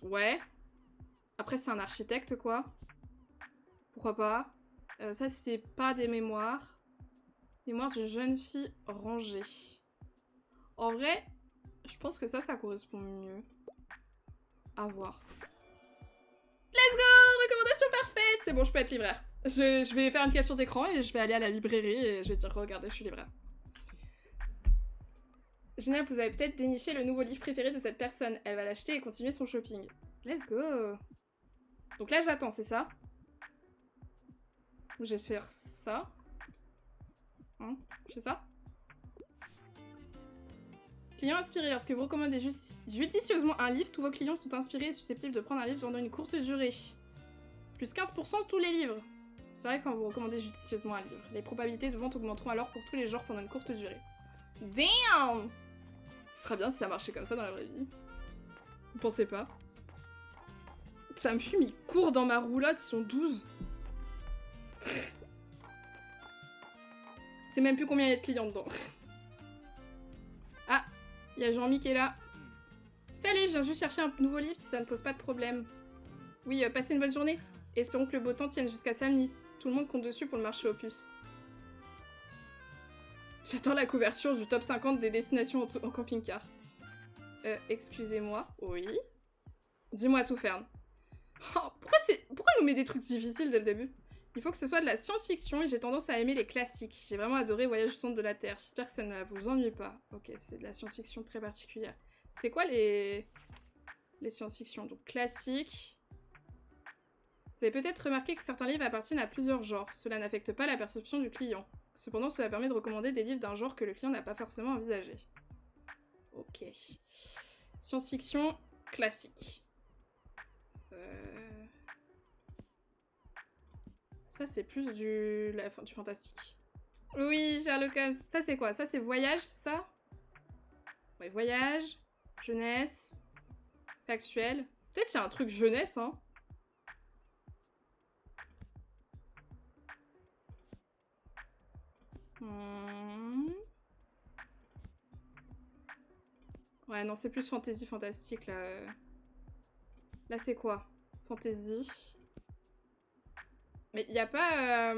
[SPEAKER 1] Ouais. Après, c'est un architecte, quoi. Pourquoi pas. Ça, c'est pas des mémoires. Mémoire d'une jeune fille rangée. En vrai, je pense que ça correspond mieux. À voir. Let's go! Recommandation parfaite! C'est bon, je peux être libraire. Je vais faire une capture d'écran et je vais aller à la librairie et je vais dire, regardez, je suis libraire. Génial, vous avez peut-être déniché le nouveau livre préféré de cette personne. Elle va l'acheter et continuer son shopping. Let's go. Donc là, j'attends, c'est ça? Je vais faire ça. Hein? Je fais ça? Client inspiré. Lorsque vous recommandez judicieusement un livre, tous vos clients sont inspirés et susceptibles de prendre un livre pendant une courte durée. Plus 15% tous les livres. C'est vrai quand vous recommandez judicieusement un livre. Les probabilités de vente augmenteront alors pour tous les genres pendant une courte durée. Damn! Ce serait bien si ça marchait comme ça dans la vraie vie. Vous pensez pas? Ça me fume, ils courent dans ma roulotte, ils sont 12. C'est même plus combien il y a de clients dedans. Ah, il y a Jean-Mi qui est là. Salut, je viens juste chercher un nouveau livre si ça ne pose pas de problème. Oui, passez une bonne journée. Espérons que le beau temps tienne jusqu'à samedi. Tout le monde compte dessus pour le marché aux puces. J'attends la couverture du top 50 des destinations en camping-car. Excusez-moi. Oui. Dis-moi tout, Fern. Oh, pourquoi il nous met des trucs difficiles dès le début? Il faut que ce soit de la science-fiction et j'ai tendance à aimer les classiques. J'ai vraiment adoré Voyage au centre de la Terre. J'espère que ça ne vous ennuie pas. Ok, c'est de la science-fiction très particulière. C'est quoi les science-fiction? Donc classiques. Vous avez peut-être remarqué que certains livres appartiennent à plusieurs genres. Cela n'affecte pas la perception du client. Cependant, cela permet de recommander des livres d'un genre que le client n'a pas forcément envisagé. Ok. Science-fiction classique. Ça, c'est plus du fantastique. Oui, Sherlock Holmes. Ça, c'est quoi? Ça, c'est voyage, c'est ça? Ouais, voyage, jeunesse, factuel. Peut-être il y a un truc jeunesse, hein. Ouais, non, c'est plus fantasy fantastique, là. Là, c'est quoi? Fantasy. Mais il n'y a pas...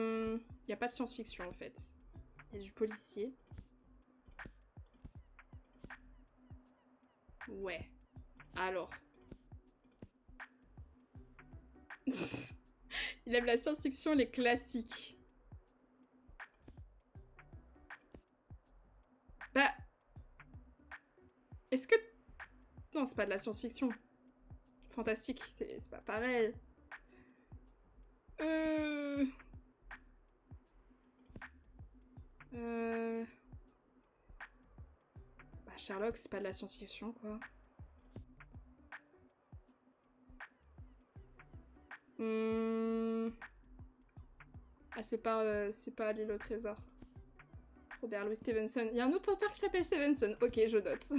[SPEAKER 1] y a pas de science-fiction, en fait. Il y a du policier. Ouais. Alors. Il aime la science-fiction, les classiques. Bah... Est-ce que... Non, c'est pas de la science-fiction. Fantastique, c'est pas pareil. Bah, Sherlock, c'est pas de la science-fiction, quoi. Ah, c'est pas l'île au trésor. Robert Louis Stevenson. Il y a un autre auteur qui s'appelle Stevenson. Ok, je note.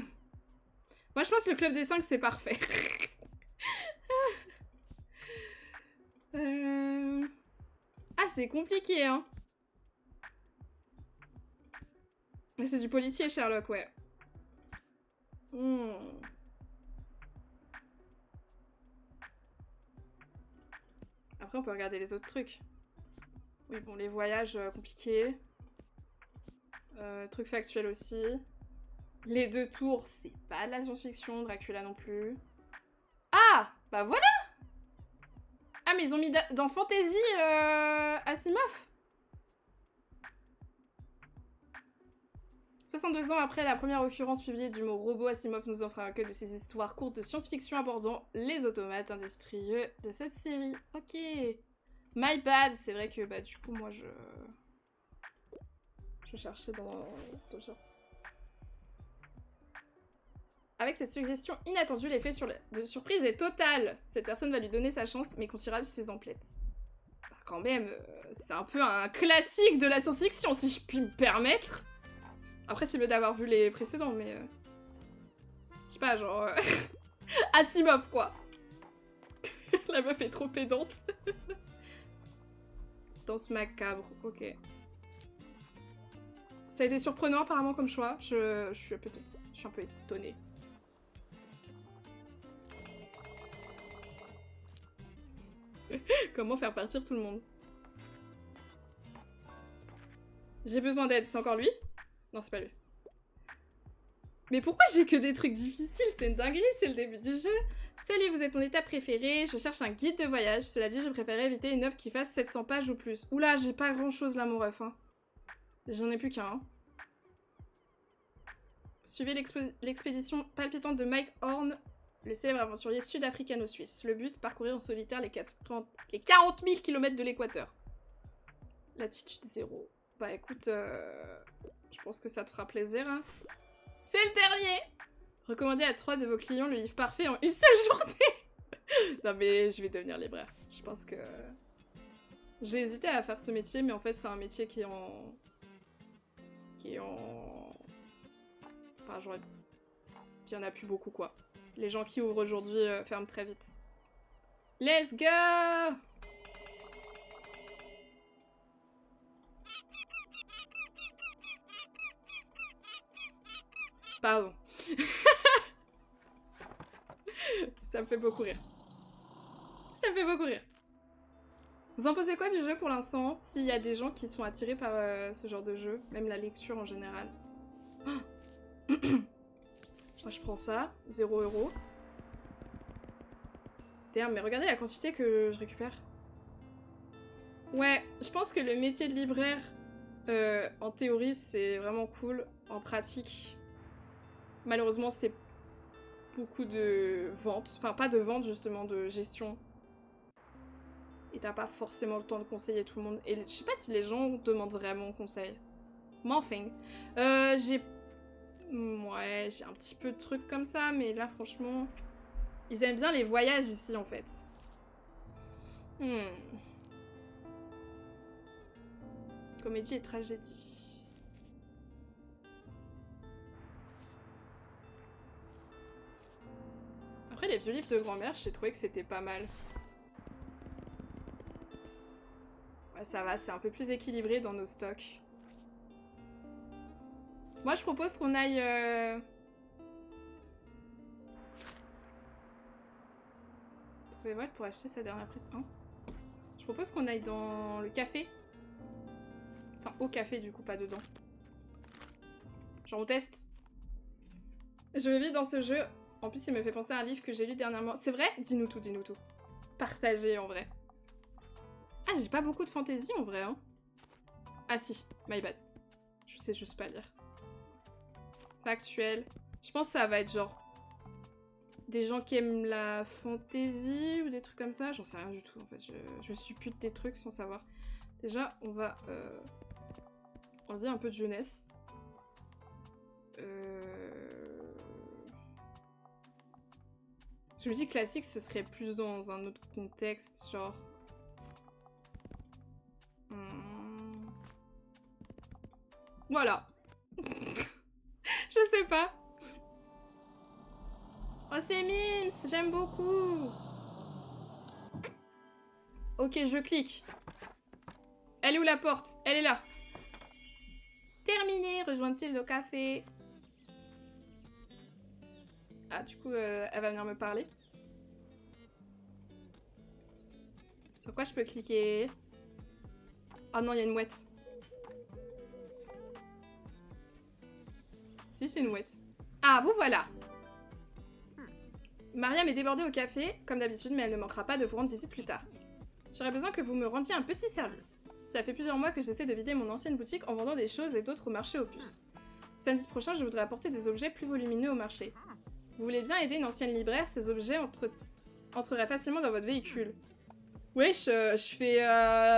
[SPEAKER 1] Moi, je pense que le club des 5, c'est parfait. Ah, c'est compliqué, hein. C'est du policier, Sherlock, ouais. Après, on peut regarder les autres trucs. Oui, bon, les voyages compliqués. Trucs factuels aussi. Les deux tours, c'est pas de la science-fiction. Dracula non plus. Ah, bah voilà. Ah, mais ils ont mis dans Fantasy Asimov. 62 ans après la première occurrence publiée du mot robot, Asimov nous offre un recueil de ses histoires courtes de science-fiction abordant les automates industrieux de cette série. Ok. My bad. C'est vrai que, bah, du coup, moi, je cherchais dans d'autres genres. Avec cette suggestion inattendue, l'effet de surprise est total. Cette personne va lui donner sa chance, mais comptera ses emplettes. Bah, quand même, c'est un peu un classique de la science-fiction, si je puis me permettre. Après, c'est mieux d'avoir vu les précédents, mais... Je sais pas, genre... Asimov, quoi. La meuf est trop pédante. Danse macabre, ok. Ça a été surprenant, apparemment, comme choix. Je suis un peu étonnée. Comment faire partir tout le monde? J'ai besoin d'aide, c'est encore lui? Non, c'est pas lui. Mais pourquoi j'ai que des trucs difficiles? C'est une dinguerie, c'est le début du jeu. Salut, vous êtes mon étape préférée, je cherche un guide de voyage. Cela dit, je préférais éviter une œuvre qui fasse 700 pages ou plus. Oula, j'ai pas grand chose là, mon ref. Hein. J'en ai plus qu'un. Hein. Suivez l'expédition palpitante de Mike Horn, le célèbre aventurier sud-africano-suisse. Le but, parcourir en solitaire les 40 000 km de l'équateur. Latitude 0. Bah écoute, je pense que ça te fera plaisir. Hein. C'est le dernier! Recommandez à 3 de vos clients le livre parfait en une seule journée! Non mais je vais devenir libraire. Je pense que... J'ai hésité à faire ce métier, mais en fait c'est un métier qui est en... Enfin, j'aurais... Il y en a plus beaucoup, quoi. Les gens qui ouvrent aujourd'hui ferment très vite. Let's go! Pardon. Ça me fait beaucoup rire. Ça me fait beaucoup rire. Vous en pensez quoi du jeu pour l'instant? S'il y a des gens qui sont attirés par ce genre de jeu, même la lecture en général. Oh. Moi je prends ça, 0 €. Damn, mais regardez la quantité que je récupère. Ouais, je pense que le métier de libraire, en théorie, c'est vraiment cool. En pratique, malheureusement, c'est beaucoup de vente. Enfin, pas de vente, justement, de gestion. Et t'as pas forcément le temps de conseiller tout le monde. Et je sais pas si les gens demandent vraiment conseil. Mais enfin. Ouais, j'ai un petit peu de trucs comme ça, mais là, franchement... Ils aiment bien les voyages ici, en fait. Comédie et tragédie. Après, les vieux livres de grand-mère, j'ai trouvé que c'était pas mal. Ouais, ça va, c'est un peu plus équilibré dans nos stocks. Moi, je propose qu'on aille... Trouver Volt pour acheter sa dernière prise 1. Je propose qu'on aille dans le café. Enfin, au café, du coup, pas dedans. Genre, on teste. Je me vis dans ce jeu. En plus, il me fait penser à un livre que j'ai lu dernièrement. C'est vrai? Dis-nous tout, dis-nous tout. Partagez, en vrai. Ah, j'ai pas beaucoup de fantaisie, en vrai, hein. Ah si, my bad. Je sais juste pas lire. Factuel. Je pense que ça va être genre... Des gens qui aiment la fantaisie ou des trucs comme ça. J'en sais rien du tout, en fait. Je suppute des trucs sans savoir. Déjà, on va enlever un peu de jeunesse. Je me dis classique, ce serait plus dans un autre contexte, genre... Voilà. Je sais pas. Oh, c'est Mims, j'aime beaucoup. Ok, je clique. Elle est où la porte? Elle est là. Terminé, rejoint-il le café? Ah, du coup, elle va venir me parler. Sur quoi je peux cliquer? Ah non, il y a une mouette. Si, c'est une mouette. Ah, vous voilà. Mariam est débordée au café, comme d'habitude, mais elle ne manquera pas de vous rendre visite plus tard. J'aurais besoin que vous me rendiez un petit service. Ça fait plusieurs mois que j'essaie de vider mon ancienne boutique en vendant des choses et d'autres au marché aux puces. Samedi prochain, je voudrais apporter des objets plus volumineux au marché. Vous voulez bien aider une ancienne libraire? Ces objets entreraient facilement dans votre véhicule. Wesh, je fais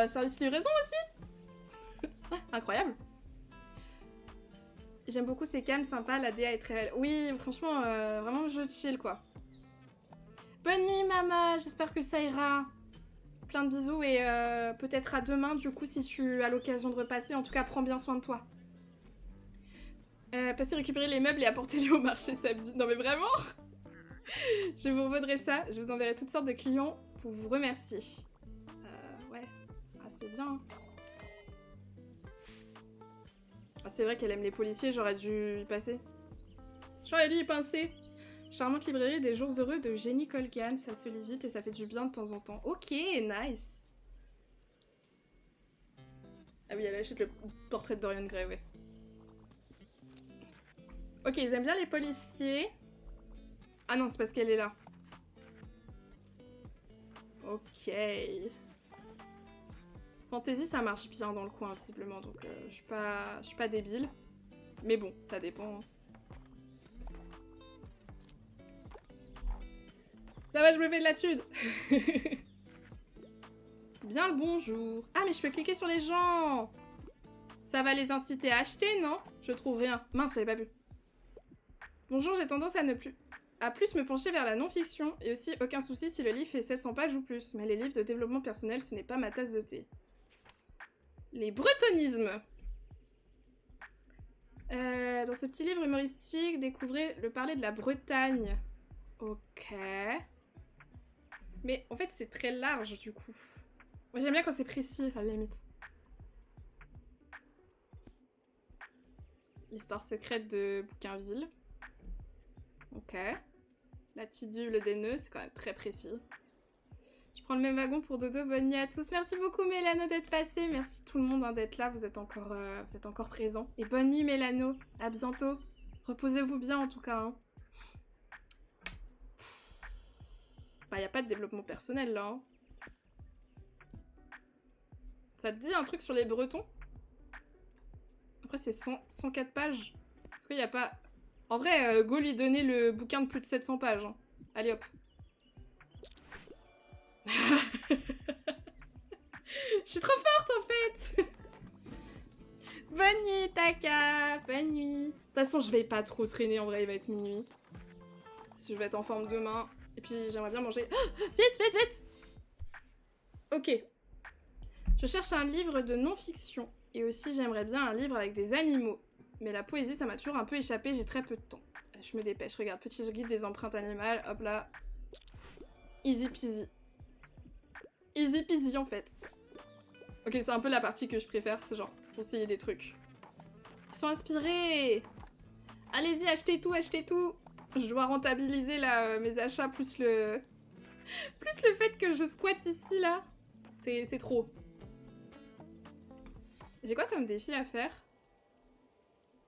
[SPEAKER 1] service livraison aussi. Incroyable. J'aime beaucoup, c'est calme, sympa, la DA est très belle. Oui, franchement, vraiment jeu de chill, quoi. Bonne nuit, maman, j'espère que ça ira. Plein de bisous et peut-être à demain, du coup, si tu as l'occasion de repasser. En tout cas, prends bien soin de toi. Passez récupérer les meubles et apportez-les au marché samedi. Non mais vraiment. Je vous revaudrai ça, je vous enverrai toutes sortes de clients pour vous remercier. Ouais, ah, c'est bien. Ah, c'est vrai qu'elle aime les policiers, j'aurais dû y passer. J'aurais dû y penser. Charmante librairie des jours heureux de Jenny Colgan, ça se lit vite et ça fait du bien de temps en temps. Ok, nice. Ah oui, elle achète le portrait de Dorian Gray, ouais. Ok, ils aiment bien les policiers. Ah non, c'est parce qu'elle est là. Ok. Fantasy, ça marche bien dans le coin, visiblement, donc je suis pas débile. Mais bon, ça dépend. Ça va, je me fais de la thune. Bien le bonjour. Ah, mais je peux cliquer sur les gens. Ça va les inciter à acheter, non? Je trouve rien. Mince, j'avais pas vu. Bonjour, j'ai tendance à plus me pencher vers la non-fiction. Et aussi, aucun souci si le livre fait 700 pages ou plus. Mais les livres de développement personnel, ce n'est pas ma tasse de thé. Les bretonismes. Dans ce petit livre humoristique, découvrez le parler de la Bretagne. Ok. Mais en fait, c'est très large, du coup. Moi, j'aime bien quand c'est précis, à la limite. L'histoire secrète de Bouquinville. Ok. La petite Bible des nœuds, c'est quand même très précis. Je prends le même wagon pour Dodo, bonne nuit à tous. Merci beaucoup Mélano d'être passé. Merci tout le monde d'être là, vous êtes encore présents. Et bonne nuit Mélano, à bientôt. Reposez-vous bien en tout cas. Hein. Bah, y a pas de développement personnel là. Hein. Ça te dit un truc sur les Bretons? Après c'est 104 pages. Est-ce qu'il y a pas... En vrai, go lui donner le bouquin de plus de 700 pages. Hein. Allez hop. Je suis trop forte en fait. Bonne nuit Taka. Bonne nuit. De toute façon je vais pas trop traîner en vrai, il va être minuit. Parce que je vais être en forme demain. Et puis j'aimerais bien manger... Oh, vite, vite, vite. Ok. Je cherche un livre de non-fiction. Et aussi j'aimerais bien un livre avec des animaux. Mais la poésie ça m'a toujours un peu échappé, j'ai très peu de temps. Je me dépêche, regarde, petit guide des empreintes animales, hop là. Easy peasy. Easy peasy en fait. Ok, c'est un peu la partie que je préfère, c'est genre conseiller des trucs. Ils sont inspirés. Allez-y, achetez tout, achetez tout. Je dois rentabiliser là, mes achats plus le... plus le fait que je squatte ici là. C'est trop. J'ai quoi comme défi à faire?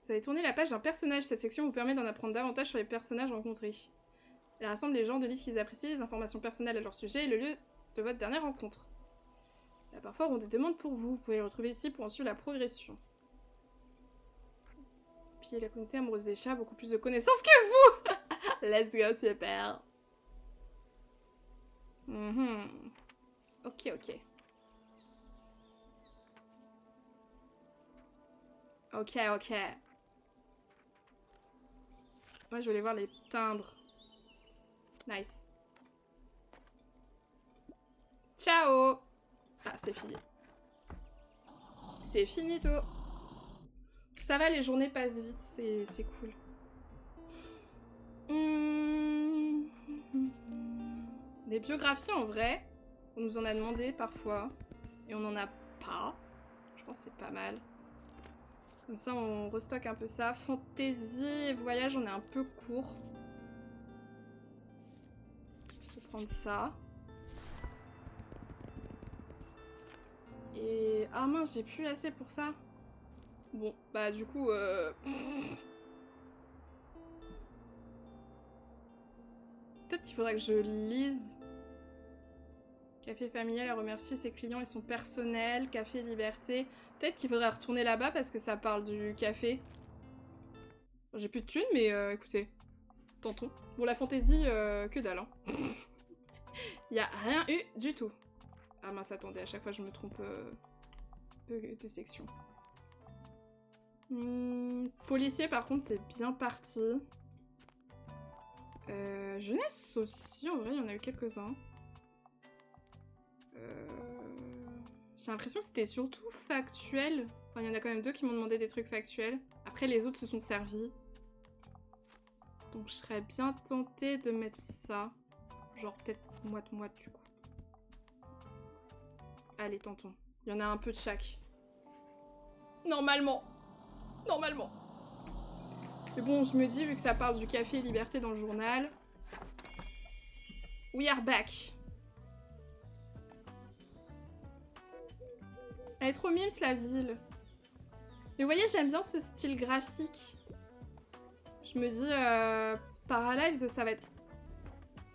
[SPEAKER 1] Vous avez tourné la page d'un personnage. Cette section vous permet d'en apprendre davantage sur les personnages rencontrés. Elle rassemble les genres de livres qu'ils apprécient, les informations personnelles à leur sujet et le lieu de votre dernière rencontre. Là, parfois, on des demandes pour vous. Vous pouvez les retrouver ici pour en suivre la progression. Puis la communauté amoureuse des chats a beaucoup plus de connaissances que vous. Let's go, super. Ok, ok. Ok, ok. Moi, je voulais voir les timbres. Nice. Ciao. Ah, c'est fini. C'est finito. Ça va, les journées passent vite, c'est cool. Des biographies en vrai, on nous en a demandé parfois, et on n'en a pas. Je pense que c'est pas mal. Comme ça, on restocke un peu ça. Fantasy et voyage, on est un peu court. Je vais prendre ça. Et... Ah mince, j'ai plus assez pour ça. Bon, bah du coup... Peut-être qu'il faudrait que je lise. Café familial à remercier ses clients et son personnel. Café liberté. Peut-être qu'il faudrait retourner là-bas parce que ça parle du café. J'ai plus de thunes, mais écoutez. Tentons. Bon, la fantaisie, que dalle. Hein. Y a rien eu du tout. Ah mince, attendez, à chaque fois je me trompe de section. Policier, par contre, c'est bien parti. Jeunesse aussi, en vrai, il y en a eu quelques-uns. J'ai l'impression que c'était surtout factuel. Enfin, il y en a quand même 2 qui m'ont demandé des trucs factuels. Après, les autres se sont servis. Donc, je serais bien tentée de mettre ça. Genre, peut-être moite-moite, du coup. Allez, tentons. Il y en a un peu de chaque. Normalement. Normalement. Mais bon, je me dis, vu que ça parle du café liberté dans le journal... We are back. Elle est trop mimes, la ville. Mais vous voyez, j'aime bien ce style graphique. Je me dis, Paralives, ça va être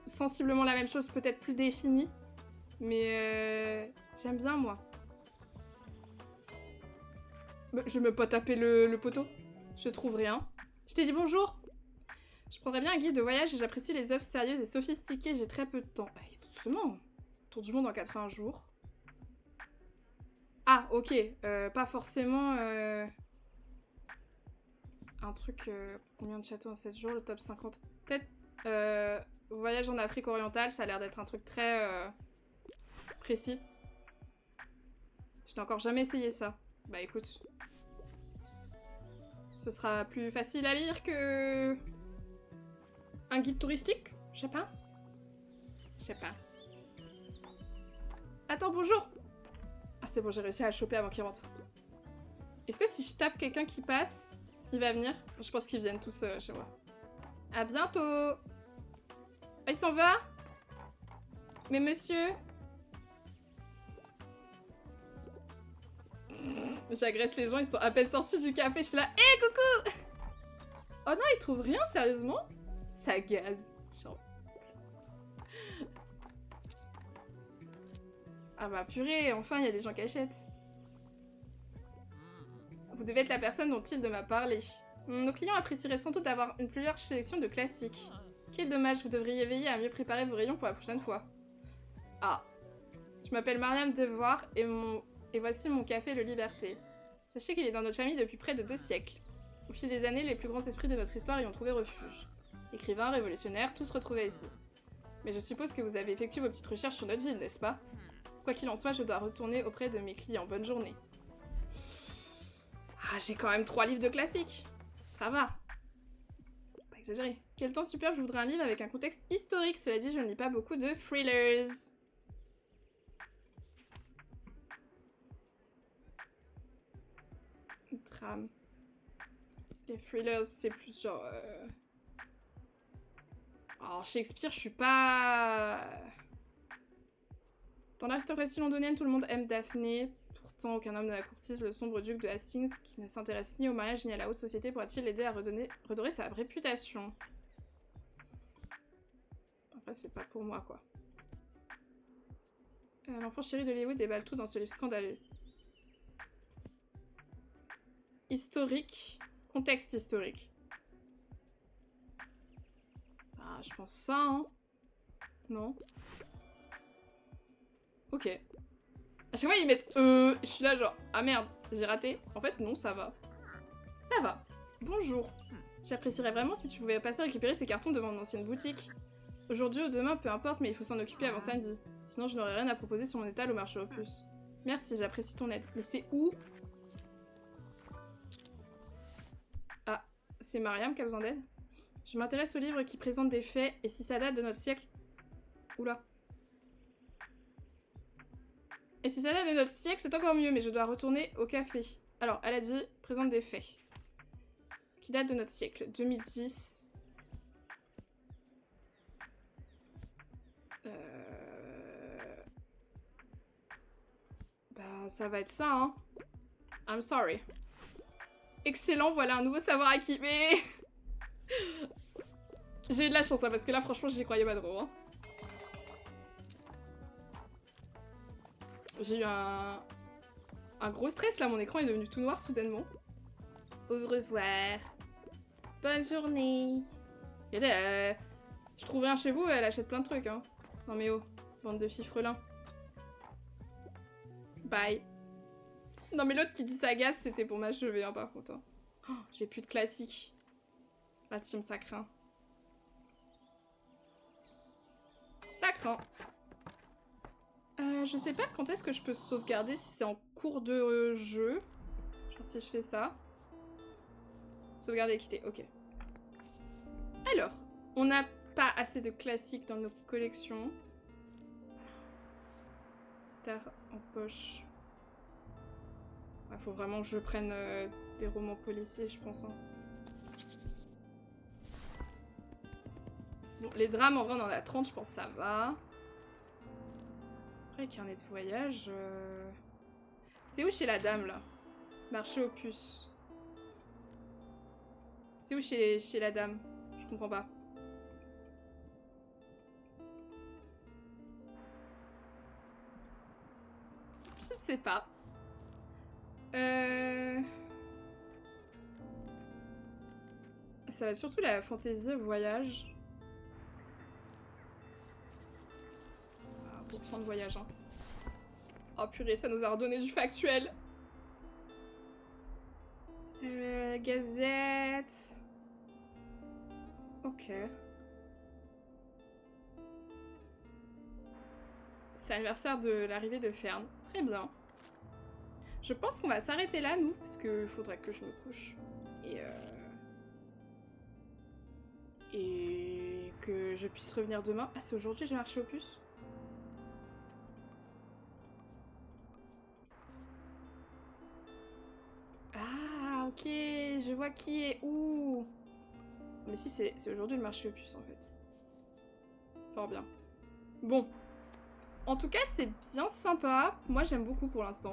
[SPEAKER 1] sensiblement la même chose, peut-être plus définie. Mais j'aime bien, moi. Je vais me pas taper le poteau. Je trouve rien. Je t'ai dit bonjour. Je prendrais bien un guide de voyage et j'apprécie les œuvres sérieuses et sophistiquées. J'ai très peu de temps. Allez, tout doucement. Tour du monde en 80 jours. Ah, ok. Pas forcément... Un truc... combien de châteaux en 7 jours? Le top 50. Peut-être... voyage en Afrique orientale. Ça a l'air d'être un truc très... précis. Je n'ai encore jamais essayé ça. Bah écoute. Ce sera plus facile à lire que... un guide touristique, je pense. Je pense. Attends, bonjour. Ah c'est bon, j'ai réussi à le choper avant qu'il rentre. Est-ce que si je tape quelqu'un qui passe, il va venir? Je pense qu'ils viennent tous chez moi. À bientôt. Ah, il s'en va? Mais monsieur? J'agresse les gens, ils sont à peine sortis du café, je suis là. Hé, coucou! Oh non, ils trouvent rien, sérieusement? Ça gaze. Genre... Ah bah purée, enfin il y a des gens qui achètent. Vous devez être la personne dont il m'a parlé. Nos clients apprécieraient sans doute d'avoir une plus large sélection de classiques. Quel dommage, vous devriez veiller à mieux préparer vos rayons pour la prochaine fois. Ah. Je m'appelle Mariam Devoir et voici mon café Le Liberté. Sachez qu'il est dans notre famille depuis près de 2 siècles. Au fil des années, les plus grands esprits de notre histoire y ont trouvé refuge. Écrivains, révolutionnaires, tous retrouvés ici. Mais je suppose que vous avez effectué vos petites recherches sur notre ville, n'est-ce pas? Quoi qu'il en soit, je dois retourner auprès de mes clients. Bonne journée. Ah, j'ai quand même 3 livres de classiques. Ça va. Pas exagéré. Quel temps superbe, je voudrais un livre avec un contexte historique. Cela dit, je ne lis pas beaucoup de thrillers. Drame. Les thrillers, c'est plus genre... Alors, Shakespeare, je suis pas... Dans l'aristocratie londonienne, tout le monde aime Daphné. Pourtant, aucun homme ne la courtise, le sombre duc de Hastings, qui ne s'intéresse ni au mariage ni à la haute société, pourra-t-il l'aider à redorer sa réputation? Après, c'est pas pour moi, quoi. L'enfant chéri de Lewis déballe tout dans ce livre scandaleux. Historique. Contexte historique. Ah, je pense ça, hein. Non. Ok. À chaque fois, ils mettent je suis là, genre, ah merde, j'ai raté. En fait, non, ça va. Ça va. Bonjour. J'apprécierais vraiment si tu pouvais passer récupérer ces cartons de mon ancienne boutique. Aujourd'hui ou demain, peu importe, mais il faut s'en occuper avant samedi. Sinon, je n'aurai rien à proposer sur mon étal au marché aux puces. Merci, j'apprécie ton aide. Mais c'est où? Ah, c'est Mariam qui a besoin d'aide? Je m'intéresse aux livres qui présentent des faits, et si ça date de notre siècle... Oula. Et si ça date de notre siècle, c'est encore mieux, mais je dois retourner au café. Alors, elle a dit, présente des faits. Qui date de notre siècle. 2010... Bah, ça va être ça, hein. I'm sorry. Excellent, voilà un nouveau savoir acquis. Mais... J'ai eu de la chance, hein, parce que là, franchement, j'y croyais pas trop, hein. J'ai eu un gros stress, là. Mon écran est devenu tout noir, soudainement. Au revoir. Bonne journée. Regardez, je trouve rien chez vous, elle achète plein de trucs, hein. Non mais oh, bande de fifrelins. Bye. Non mais l'autre qui dit sagace, c'était pour m'achever, hein, par contre. Hein. Oh, j'ai plus de classiques. La team, ça craint. Ça craint. Je sais pas quand est-ce que je peux sauvegarder, si c'est en cours de jeu. Genre si je fais ça. Sauvegarder et quitter, ok. Alors, on n'a pas assez de classiques dans nos collections. Star en poche. Il faut vraiment que je prenne des romans policiers, je pense. Hein. Bon, les drames, en vrai, on en a 30, je pense que ça va. Après, carnet de voyage... C'est où chez la dame, là? Marché aux puces. C'est où chez la dame? Je comprends pas. Je ne sais pas. Ça va être surtout la fantaisie voyage. Ah, pour prendre voyage, hein. Oh purée, ça nous a redonné du factuel. Gazette. Ok. C'est l'anniversaire de l'arrivée de Fern. Très bien. Je pense qu'on va s'arrêter là, nous, parce qu'il faudrait que je me couche. Et que je puisse revenir demain. Ah, c'est aujourd'hui j'ai marché au puce. Ah, ok, je vois qui est où. Mais si, c'est aujourd'hui le marché aux puces, en fait. Fort bien. Bon. En tout cas, c'est bien sympa. Moi, j'aime beaucoup pour l'instant.